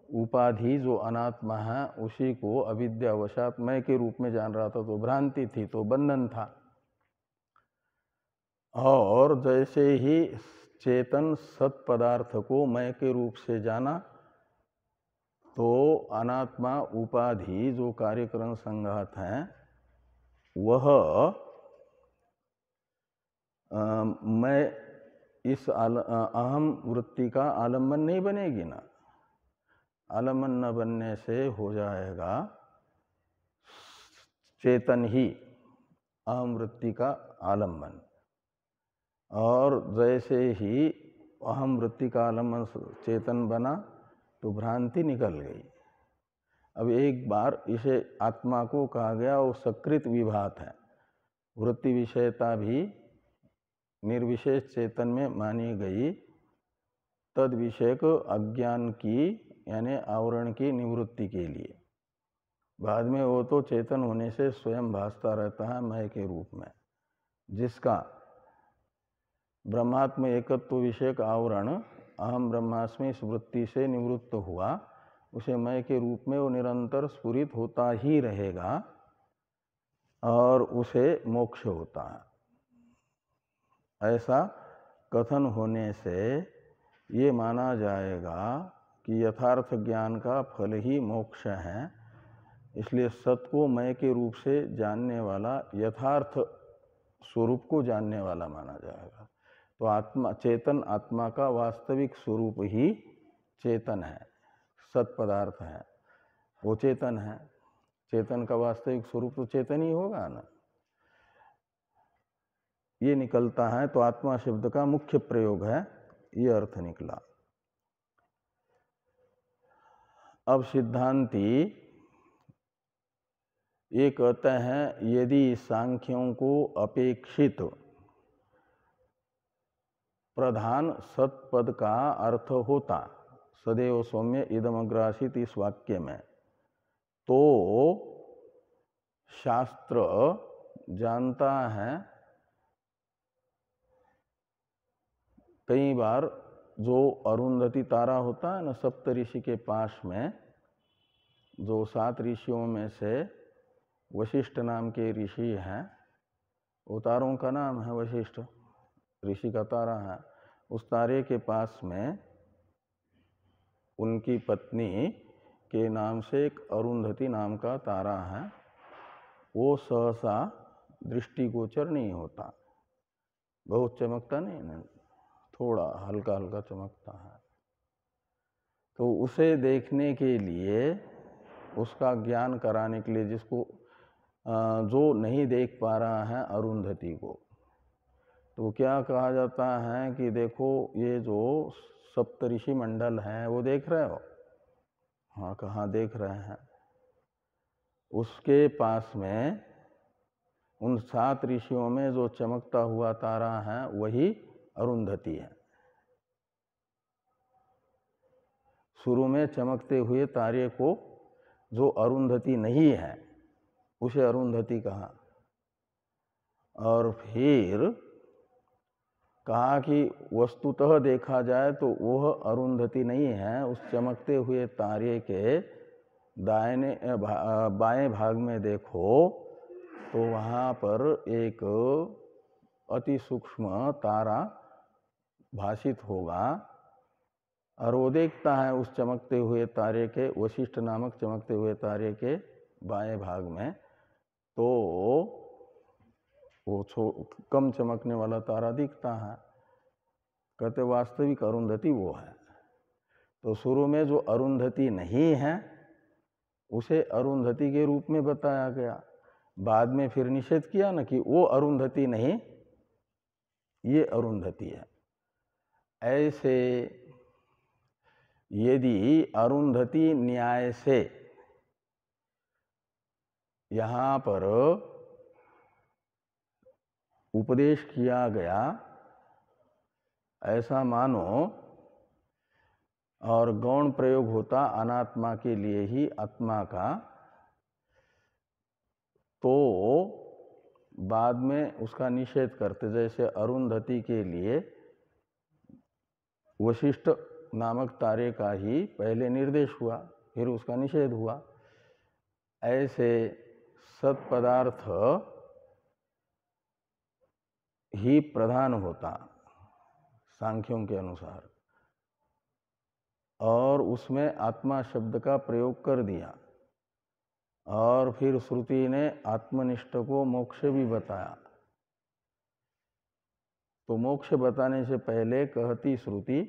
A: उपाधि जो अनात्मा है उसी को अविद्यावशात मैं के रूप में जान रहा था, तो भ्रांति थी, तो बंधन था। और जैसे ही चेतन सत पदार्थ को मैं के रूप से जाना, तो अनात्मा उपाधि जो कार्यकरण संघात है वह मैं इस अहम वृत्ति का आलम्बन नहीं बनेगी ना। आलम्बन न बनने से हो जाएगा चेतन ही अहम वृत्ति का आलम्बन। और जैसे ही अहम वृत्ति का आलम्बन चेतन बना तो भ्रांति निकल गई। अब एक बार इसे आत्मा को कहा गया वो सकृत विभात है, वृत्ति विषयता भी निर्विशेष चेतन में मानी गई तद विषयक अज्ञान की यानी आवरण की निवृत्ति के लिए। बाद में वो तो चेतन होने से स्वयं भासता रहता है मैं के रूप में, जिसका ब्रह्मात्म एकत्व विषयक आवरण अहम ब्रह्मास्मि इस वृत्ति से निवृत्त हुआ, उसे मैं के रूप में वो निरंतर स्फुरित होता ही रहेगा और उसे मोक्ष होता है। ऐसा कथन होने से ये माना जाएगा कि यथार्थ ज्ञान का फल ही मोक्ष है। इसलिए सत को मैं के रूप से जानने वाला यथार्थ स्वरूप को जानने वाला माना जाएगा। तो आत्मा, चेतन आत्मा का वास्तविक स्वरूप ही चेतन है, सत पदार्थ है, वो चेतन है। चेतन का वास्तविक स्वरूप तो चेतन ही होगा ना, ये निकलता है। तो आत्मा शब्द का मुख्य प्रयोग है, ये अर्थ निकला। अब सिद्धांती ये कहते हैं यदि सांख्यों को अपेक्षित प्रधान सत्पद का अर्थ होता सदैव सौम्य इदमग्रासित इस वाक्य में, तो शास्त्र जानता है कई बार जो अरुंधति तारा होता है ना सप्तऋषि के पास में, जो 7 ऋषियों में से वशिष्ठ नाम के ऋषि हैं, वो तारों का नाम है वशिष्ठ, ऋषि का तारा है। उस तारे के पास में उनकी पत्नी के नाम से एक अरुंधति नाम का तारा है। वो सहसा दृष्टिगोचर नहीं होता, बहुत चमकता नहीं है, थोड़ा हल्का हल्का चमकता है। तो उसे देखने के लिए, उसका ज्ञान कराने के लिए, जिसको जो नहीं देख पा रहा है अरुंधति को, तो क्या कहा जाता है कि देखो ये जो सप्तऋषि मंडल है वो देख रहे हो? हाँ, कहाँ देख रहे हैं? उसके पास में उन 7 ऋषियों में जो चमकता हुआ तारा है वही अरुंधति है। शुरू में चमकते हुए तारे को जो अरुंधति नहीं है उसे अरुंधति कहा, और फिर कहा कि वस्तुतः देखा जाए तो वह अरुंधति नहीं है। उस चमकते हुए तारे के बाएं भाग में देखो तो वहाँ पर एक अति सूक्ष्म तारा भाषित होगा, और वो देखता है उस चमकते हुए तारे के, वशिष्ठ नामक चमकते हुए तारे के बाएं भाग में, तो वो कम चमकने वाला तारा दिखता है। कहते वास्तविक अरुंधति वो है। तो शुरू में जो अरुंधति नहीं है उसे अरुंधति के रूप में बताया गया, बाद में फिर निषेध किया ना कि वो अरुंधति नहीं, ये अरुंधति है। ऐसे यदि अरुंधति न्याय से यहाँ पर उपदेश किया गया ऐसा मानो, और गौण प्रयोग होता अनात्मा के लिए ही आत्मा का, तो बाद में उसका निषेध करते, जैसे अरुंधति के लिए वशिष्ठ नामक तारे का ही पहले निर्देश हुआ, फिर उसका निषेध हुआ। ऐसे सत्पदार्थ ही प्रधान होता सांख्यों के अनुसार, और उसमें आत्मा शब्द का प्रयोग कर दिया, और फिर श्रुति ने आत्मनिष्ठ को मोक्ष भी बताया। तो मोक्ष बताने से पहले कहती श्रुति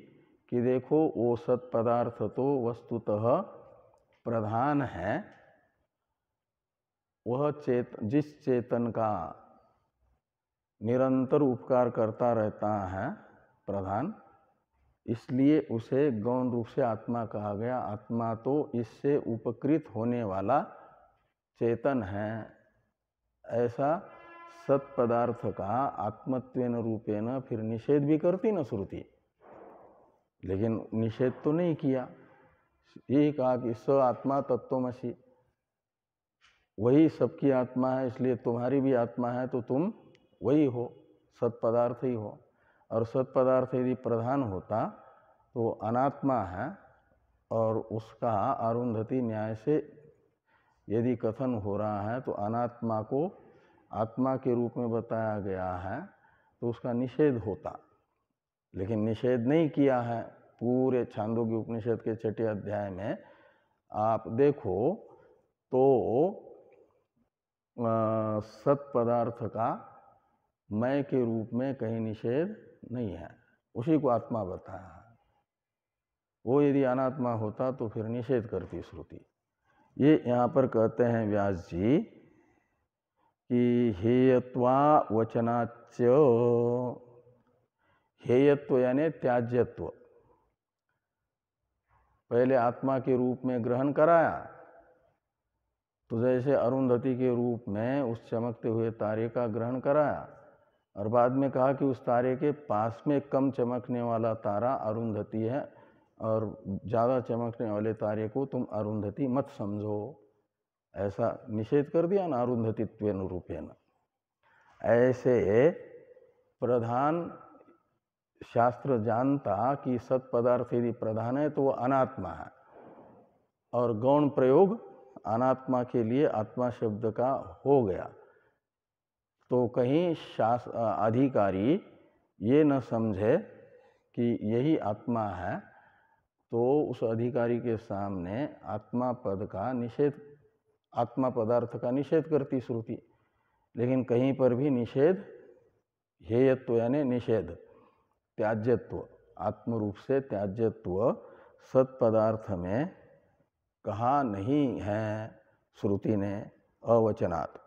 A: कि देखो वो सत्पदार्थ तो वस्तुतः प्रधान है, वह जिस चेतन का निरंतर उपकार करता रहता है प्रधान, इसलिए उसे गौण रूप से आत्मा कहा गया। आत्मा तो इससे उपकृत होने वाला चेतन है। ऐसा सत्पदार्थ का आत्मत्वेन रूपेण फिर निषेध भी करती न श्रुति, लेकिन निषेध तो नहीं किया। यही कहा कि स आत्मा तत्त्वमसि, वही सबकी आत्मा है, इसलिए तुम्हारी भी आत्मा है तो तुम वही हो, सत्पदार्थ ही हो। और सत्पदार्थ यदि प्रधान होता तो अनात्मा है, और उसका अरुंधति न्याय से यदि कथन हो रहा है तो अनात्मा को आत्मा के रूप में बताया गया है, तो उसका निषेध होता। लेकिन निषेध नहीं किया है। पूरे छांदोग्य उपनिषद के 6ठे अध्याय में आप देखो तो सत्पदार्थ का मैं के रूप में कहीं निषेध नहीं है, उसी को आत्मा बताया है। वो यदि अनात्मा होता तो फिर निषेध करती श्रुति। ये यहाँ पर कहते हैं व्यास जी कि हेयत्वा वचनाच्य, हेयत्व यानी त्याज्यत्व, पहले आत्मा के रूप में ग्रहण कराया, तो जैसे अरुंधति के रूप में उस चमकते हुए तारे का ग्रहण कराया, और बाद में कहा कि उस तारे के पास में कम चमकने वाला तारा अरुंधति है और ज़्यादा चमकने वाले तारे को तुम अरुंधति मत समझो, ऐसा निषेध कर दिया ना अरुंधतित्वेन रूपेण। ऐसे प्रधान शास्त्र जानता कि सत पदार्थ यदि प्रधान है तो वो अनात्मा है, और गौण प्रयोग अनात्मा के लिए आत्मा शब्द का हो गया, तो कहीं अधिकारी ये न समझे कि यही आत्मा है, तो उस अधिकारी के सामने आत्मा पद का निषेध, आत्मा पदार्थ का निषेध करती श्रुति। लेकिन कहीं पर भी निषेध, हेयत्व यानी निषेध, त्याज्यत्व, आत्म रूप से त्याज्यत्व सत पदार्थ में कहा नहीं है श्रुति ने, अवचनात्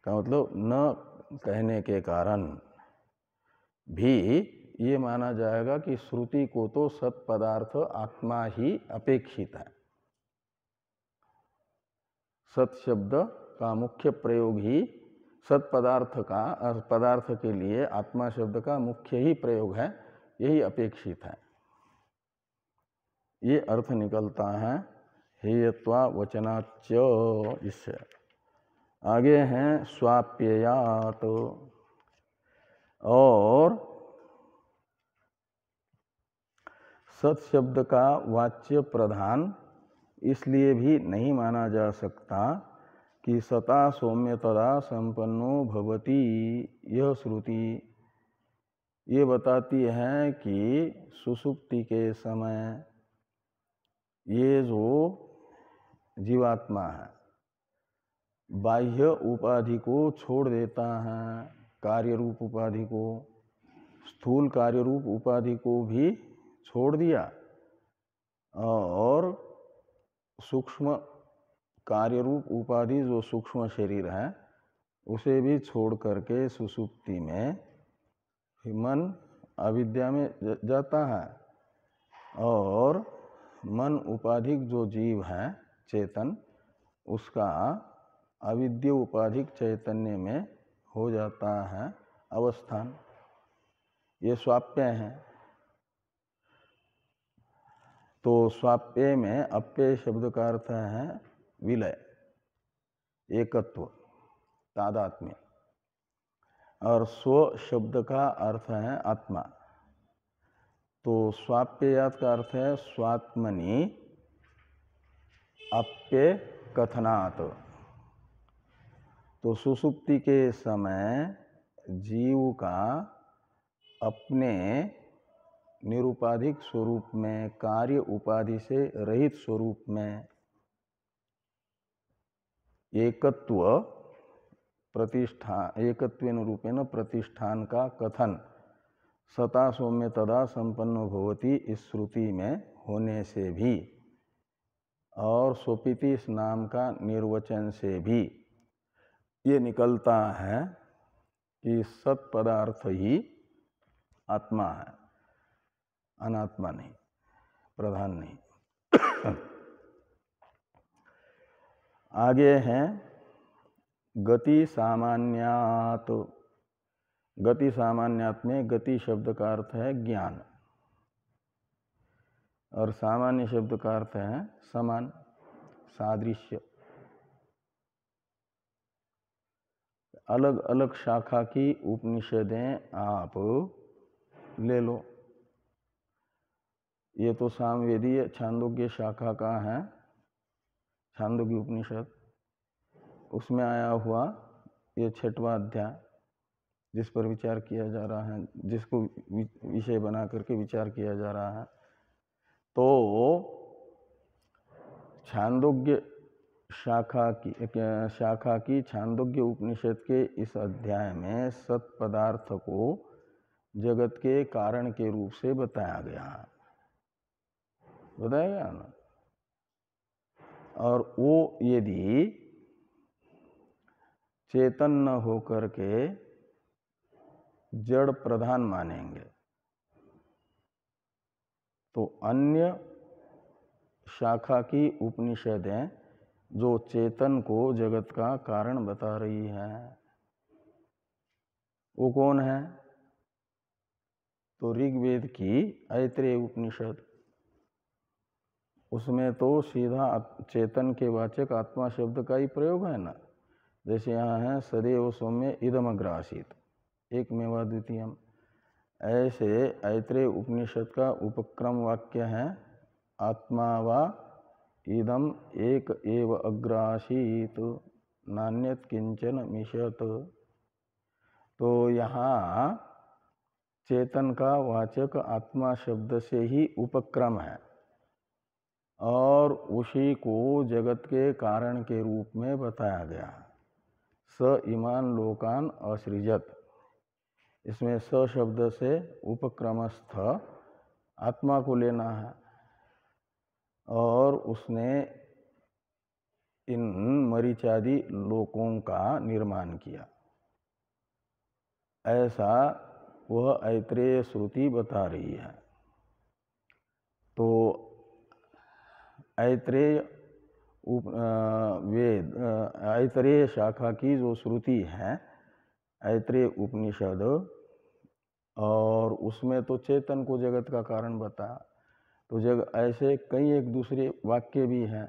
A: का मतलब न कहने के कारण भी ये माना जाएगा कि श्रुति को तो सत पदार्थ आत्मा ही अपेक्षित है। सत शब्द का मुख्य प्रयोग ही सत पदार्थ का, पदार्थ के लिए आत्मा शब्द का मुख्य ही प्रयोग है, यही अपेक्षित है। ये अर्थ निकलता है हेयत्वा वचनाच्य। इससे आगे हैं स्वाप्ययात, और सत शब्द का वाच्य प्रधान इसलिए भी नहीं माना जा सकता कि सता सौम्यतदा संपन्नो भवति, यह श्रुति ये बताती है कि सुषुप्ति के समय ये जो जीवात्मा है बाह्य उपाधि को छोड़ देता है, कार्य रूप उपाधि को, स्थूल कार्य रूप उपाधि को भी छोड़ दिया, और सूक्ष्म कार्य रूप उपाधि जो सूक्ष्म शरीर है उसे भी छोड़ करके सुषुप्ति में मन अविद्या में जाता है, और मन उपाधिक जो जीव है चेतन, उसका अविद्या उपाधिक चैतन्य में हो जाता है अवस्थान। ये स्वाप्य है। तो स्वाप्य में अप्य शब्द का अर्थ है विलय, एकत्व, तादात्म्य, और स्व शब्द का अर्थ है आत्मा। तो स्वाप्ययात का अर्थ है स्वात्मनि अप्य कथनात्। तो सुषुप्ति के समय जीव का अपने निरुपाधिक स्वरूप में, कार्य उपाधि से रहित स्वरूप में एकत्व प्रतिष्ठा, एकत्वेन रूपेण प्रतिष्ठान का कथन सता सौम्य तदा संपन्न भवति इस श्रुति में होने से भी, और स्वपिति इस नाम का निर्वचन से भी ये निकलता है कि सत पदार्थ ही आत्मा है, अनात्मा नहीं, प्रधान नहीं। आगे हैं गति सामान्यात। गति सामान्यात में गति शब्द का अर्थ है ज्ञान, और सामान्य शब्द का अर्थ है समान, सादृश्य। अलग अलग शाखा की उपनिषदें आप ले लो। ये तो सामवेदीय छांदोग्य शाखा का है, छांदोग्य उपनिषद, उसमें आया हुआ ये 6वां अध्याय जिस पर विचार किया जा रहा है, जिसको विषय बना करके विचार किया जा रहा है। तो छांदोग्य शाखा की छांदोग्य उपनिषद के इस अध्याय में सत पदार्थ को जगत के कारण के रूप से बताया गया ना। और वो यदि चेतन न होकर के जड़ प्रधान मानेंगे तो अन्य शाखा की उपनिषदें जो चेतन को जगत का कारण बता रही है वो कौन है? तो ऋग्वेद की ऐत्रेय उपनिषद, उसमें तो सीधा चेतन के वाचक आत्मा शब्द का ही प्रयोग है ना। जैसे यहाँ है सदैव सौम्य इदमग्र आसीत एकमेवा द्वितीयम, ऐसे ऐत्रेय उपनिषद का उपक्रम वाक्य है आत्मा वा इदम एक एव अग्र आसीत नान्यत किंचन मिशत। तो यहाँ चेतन का वाचक आत्मा शब्द से ही उपक्रम है और उसी को जगत के कारण के रूप में बताया गया। स इमान लोकान असृजत, इसमें स शब्द से उपक्रमस्थ आत्मा को लेना है और उसने इन मरीचादि लोकों का निर्माण किया, ऐसा वह ऐत्रेय श्रुति बता रही है। तो ऐत्रेय वेद ऐत्रेय शाखा की जो श्रुति है ऐत्रेय उपनिषद, और उसमें तो चेतन को जगत का कारण बताया। तो ऐसे कई एक दूसरे वाक्य भी हैं।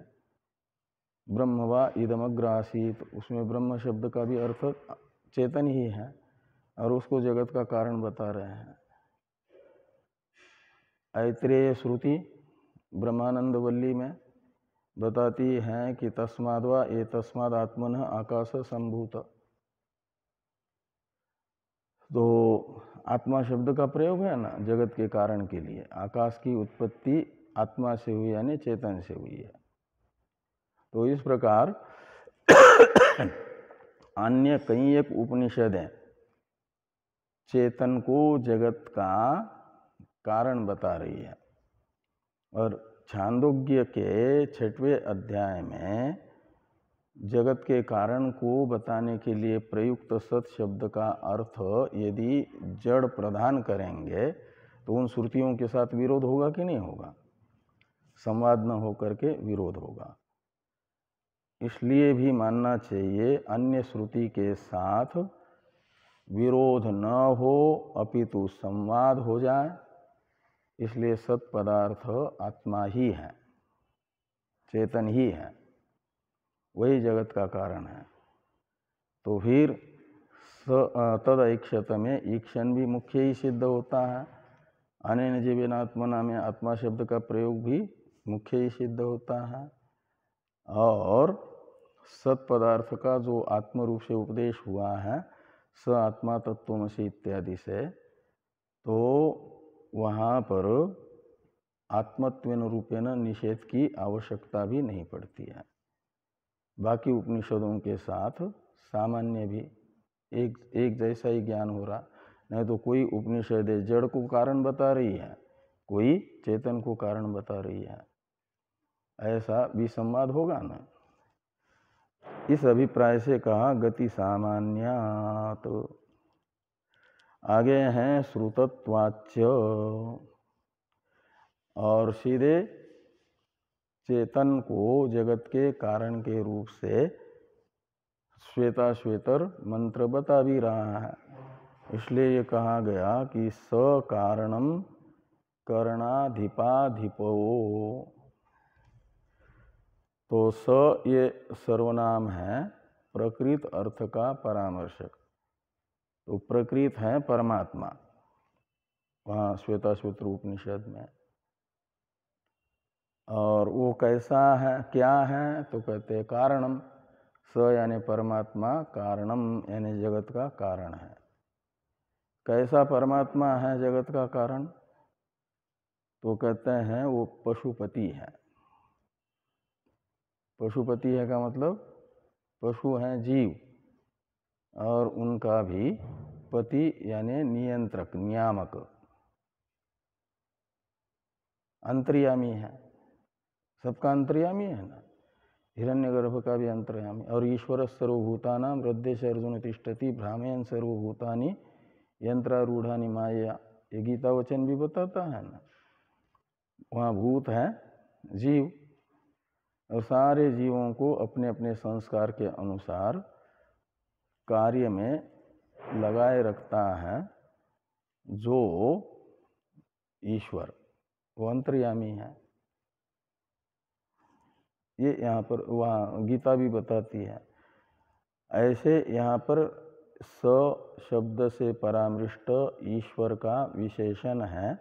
A: ब्रह्म वा इदमग्र आसीत, उसमें ब्रह्म शब्द का भी अर्थ चेतन ही है और उसको जगत का कारण बता रहे हैं। ऐत्रेय श्रुति ब्रह्मानंद वल्ली में बताती हैं कि तस्माद् वा एतस्माद् आत्मनः आकाश संभूत। तो आत्मा शब्द का प्रयोग है ना जगत के कारण के लिए। आकाश की उत्पत्ति आत्मा से हुई यानी चेतन से हुई है। तो इस प्रकार अन्य कई एक उपनिषदें चेतन को जगत का कारण बता रही है। और छांदोग्य के 6वें अध्याय में जगत के कारण को बताने के लिए प्रयुक्त सत शब्द का अर्थ यदि जड़ प्रदान करेंगे तो उन श्रुतियों के साथ विरोध होगा कि नहीं होगा? संवाद न होकर के विरोध होगा। इसलिए भी मानना चाहिए अन्य श्रुति के साथ विरोध न हो अपितु संवाद हो जाए। इसलिए सत पदार्थ आत्मा ही है, चेतन ही है, वही जगत का कारण है। तो फिर तद ऐक्षत में ईक्षण भी मुख्य ही सिद्ध होता है। अनेन जीवेन आत्मना में आत्मा शब्द का प्रयोग भी मुख्य ही सिद्ध होता है। और सत पदार्थ का जो आत्म रूप से उपदेश हुआ है स आत्मा तत्वमसि इत्यादि से, तो वहाँ पर आत्मत्वेन रूपेण निषेध की आवश्यकता भी नहीं पड़ती है। बाकी उपनिषदों के साथ सामान्य भी एक जैसा ही ज्ञान हो रहा। नहीं तो कोई उपनिषद जड़ को कारण बता रही है, कोई चेतन को कारण बता रही है, ऐसा भी संवाद होगा ना। इस अभिप्राय से कहा गति सामान्यात्। आगे हैं श्रुतत्वाच्य, और सीधे चेतन को जगत के कारण के रूप से श्वेताश्वेतर मंत्र बता भी रहा है। इसलिए ये कहा गया कि स कारणम करणाधिपाधिपो। तो स ये सर्वनाम है प्रकृत अर्थ का परामर्शक। तो प्रकृत है परमात्मा वहाँ श्वेताश्वेतर उपनिषद में। और वो कैसा है, क्या है? तो कहते हैं कारणम। स यानी परमात्मा, कारणम यानी जगत का कारण है। कैसा परमात्मा है जगत का कारण? तो कहते हैं वो पशुपति है। पशुपति है का मतलब पशु हैं जीव, और उनका भी पति यानी नियंत्रक, नियामक, अंतर्यामी है। सबका अंतर्यामी है ना, हिरण्यगर्भ का भी अंतर्यामी। और ईश्वर सर्वभूतानां हृदय से अर्जुन तिष्ठति भ्रामेन सर्वभूतानि यंत्रारूढ़ानि माया, ये गीता वचन भी बताता है ना। वहाँ भूत है जीव, और सारे जीवों को अपने अपने संस्कार के अनुसार कार्य में लगाए रखता है जो ईश्वर, वो अंतर्यामी है। ये यहाँ पर वहाँ गीता भी बताती है। ऐसे यहाँ पर स शब्द से परामृष्ट ईश्वर का विशेषण है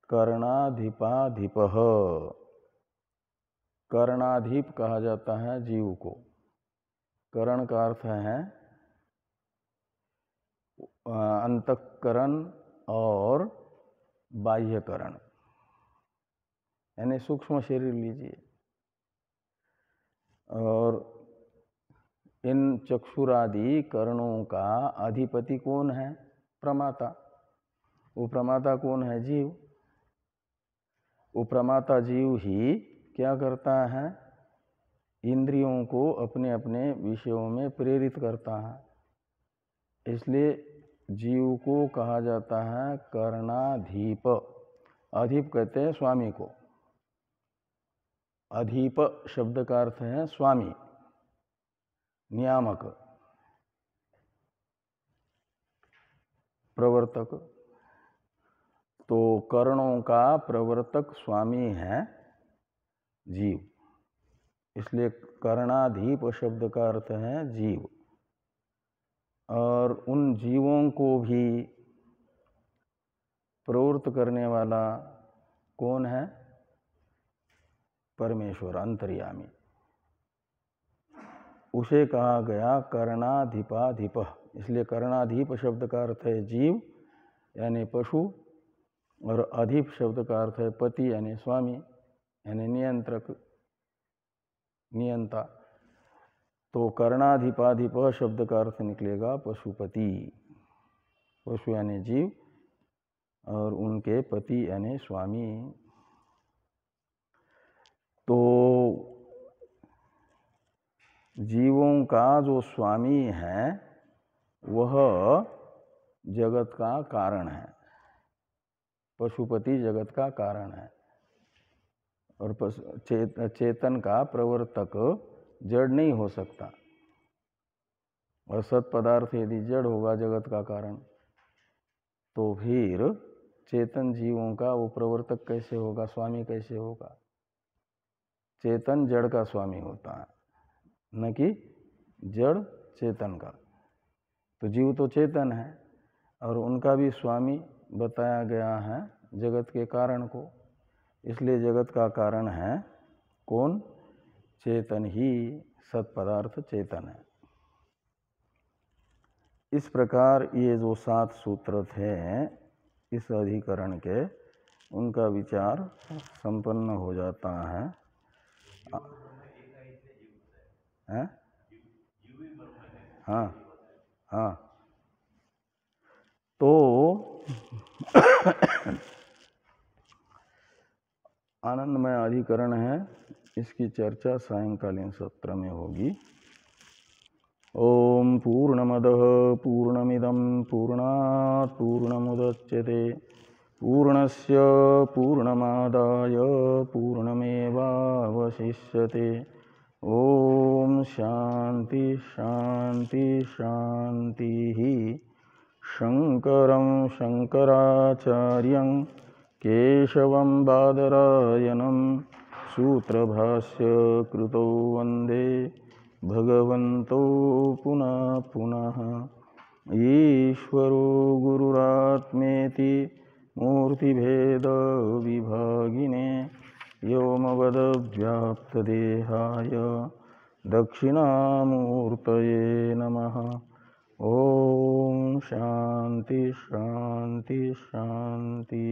A: कर्णाधिपाधिपः। कर्णाधिप कहा जाता है जीव को। करण का अर्थ है अंतःकरण और बाह्यकरण, यानी सूक्ष्म शरीर लीजिए। और इन चक्षुरादि कर्णों का अधिपति कौन है? प्रमाता। वो प्रमाता कौन है? जीव। वो प्रमाता जीव ही क्या करता है? इंद्रियों को अपने अपने विषयों में प्रेरित करता है। इसलिए जीव को कहा जाता है कर्णाधीप। अधिप कहते हैं स्वामी को। अधिप शब्द का अर्थ है स्वामी, नियामक, प्रवर्तक। तो कर्णों का प्रवर्तक स्वामी है जीव, इसलिए कर्णाधीप शब्द का अर्थ है जीव। और उन जीवों को भी प्रवृत्त करने वाला कौन है? परमेश्वर, अंतर्यामी। उसे कहा गया कर्णाधिपाधिप। इसलिए कर्णाधिप शब्द का अर्थ है जीव यानी पशु, और अधिप शब्द का अर्थ है पति यानी स्वामी, यानी नियंत्रक, नियंता। तो कर्णाधिपाधिप शब्द का अर्थ निकलेगा पशुपति। पशु यानी जीव और उनके पति यानी स्वामी। तो जीवों का जो स्वामी है वह जगत का कारण है। पशुपति जगत का कारण है। और चेतन का प्रवर्तक जड़ नहीं हो सकता। और सत पदार्थ यदि जड़ होगा जगत का कारण, तो फिर चेतन जीवों का वो प्रवर्तक कैसे होगा, स्वामी कैसे होगा? चेतन जड़ का स्वामी होता है, न कि जड़ चेतन का। तो जीव तो चेतन है और उनका भी स्वामी बताया गया है जगत के कारण को। इसलिए जगत का कारण है कौन? चेतन ही, सत पदार्थ चेतन है। इस प्रकार ये जो 7 सूत्र थे इस अधिकरण के, उनका विचार संपन्न हो जाता है। हाँ हाँ। तो आनंदमय अधिकरण है, इसकी चर्चा सायंकालीन सत्र में होगी। ओम पूर्णमदः पूर्णमिदं पूर्णात् पूर्णमुदच्यते पूर्णस्य पूर्णमादाय पूर्णमेवावशिष्यते। ओम शांति शांति शांति। शंकरं शंकराचार्यं केशवं बादरायणं सूत्रभाष्य कृतौ वंदे भगवन्तो पुनः पुनः। ईश्वरो गुरुरात्मेति मूर्तिभेद विभागिने व्योमवद्व्याप्तदेहाय दक्षिणामूर्तये नमः। ओम शांति शांति शांति।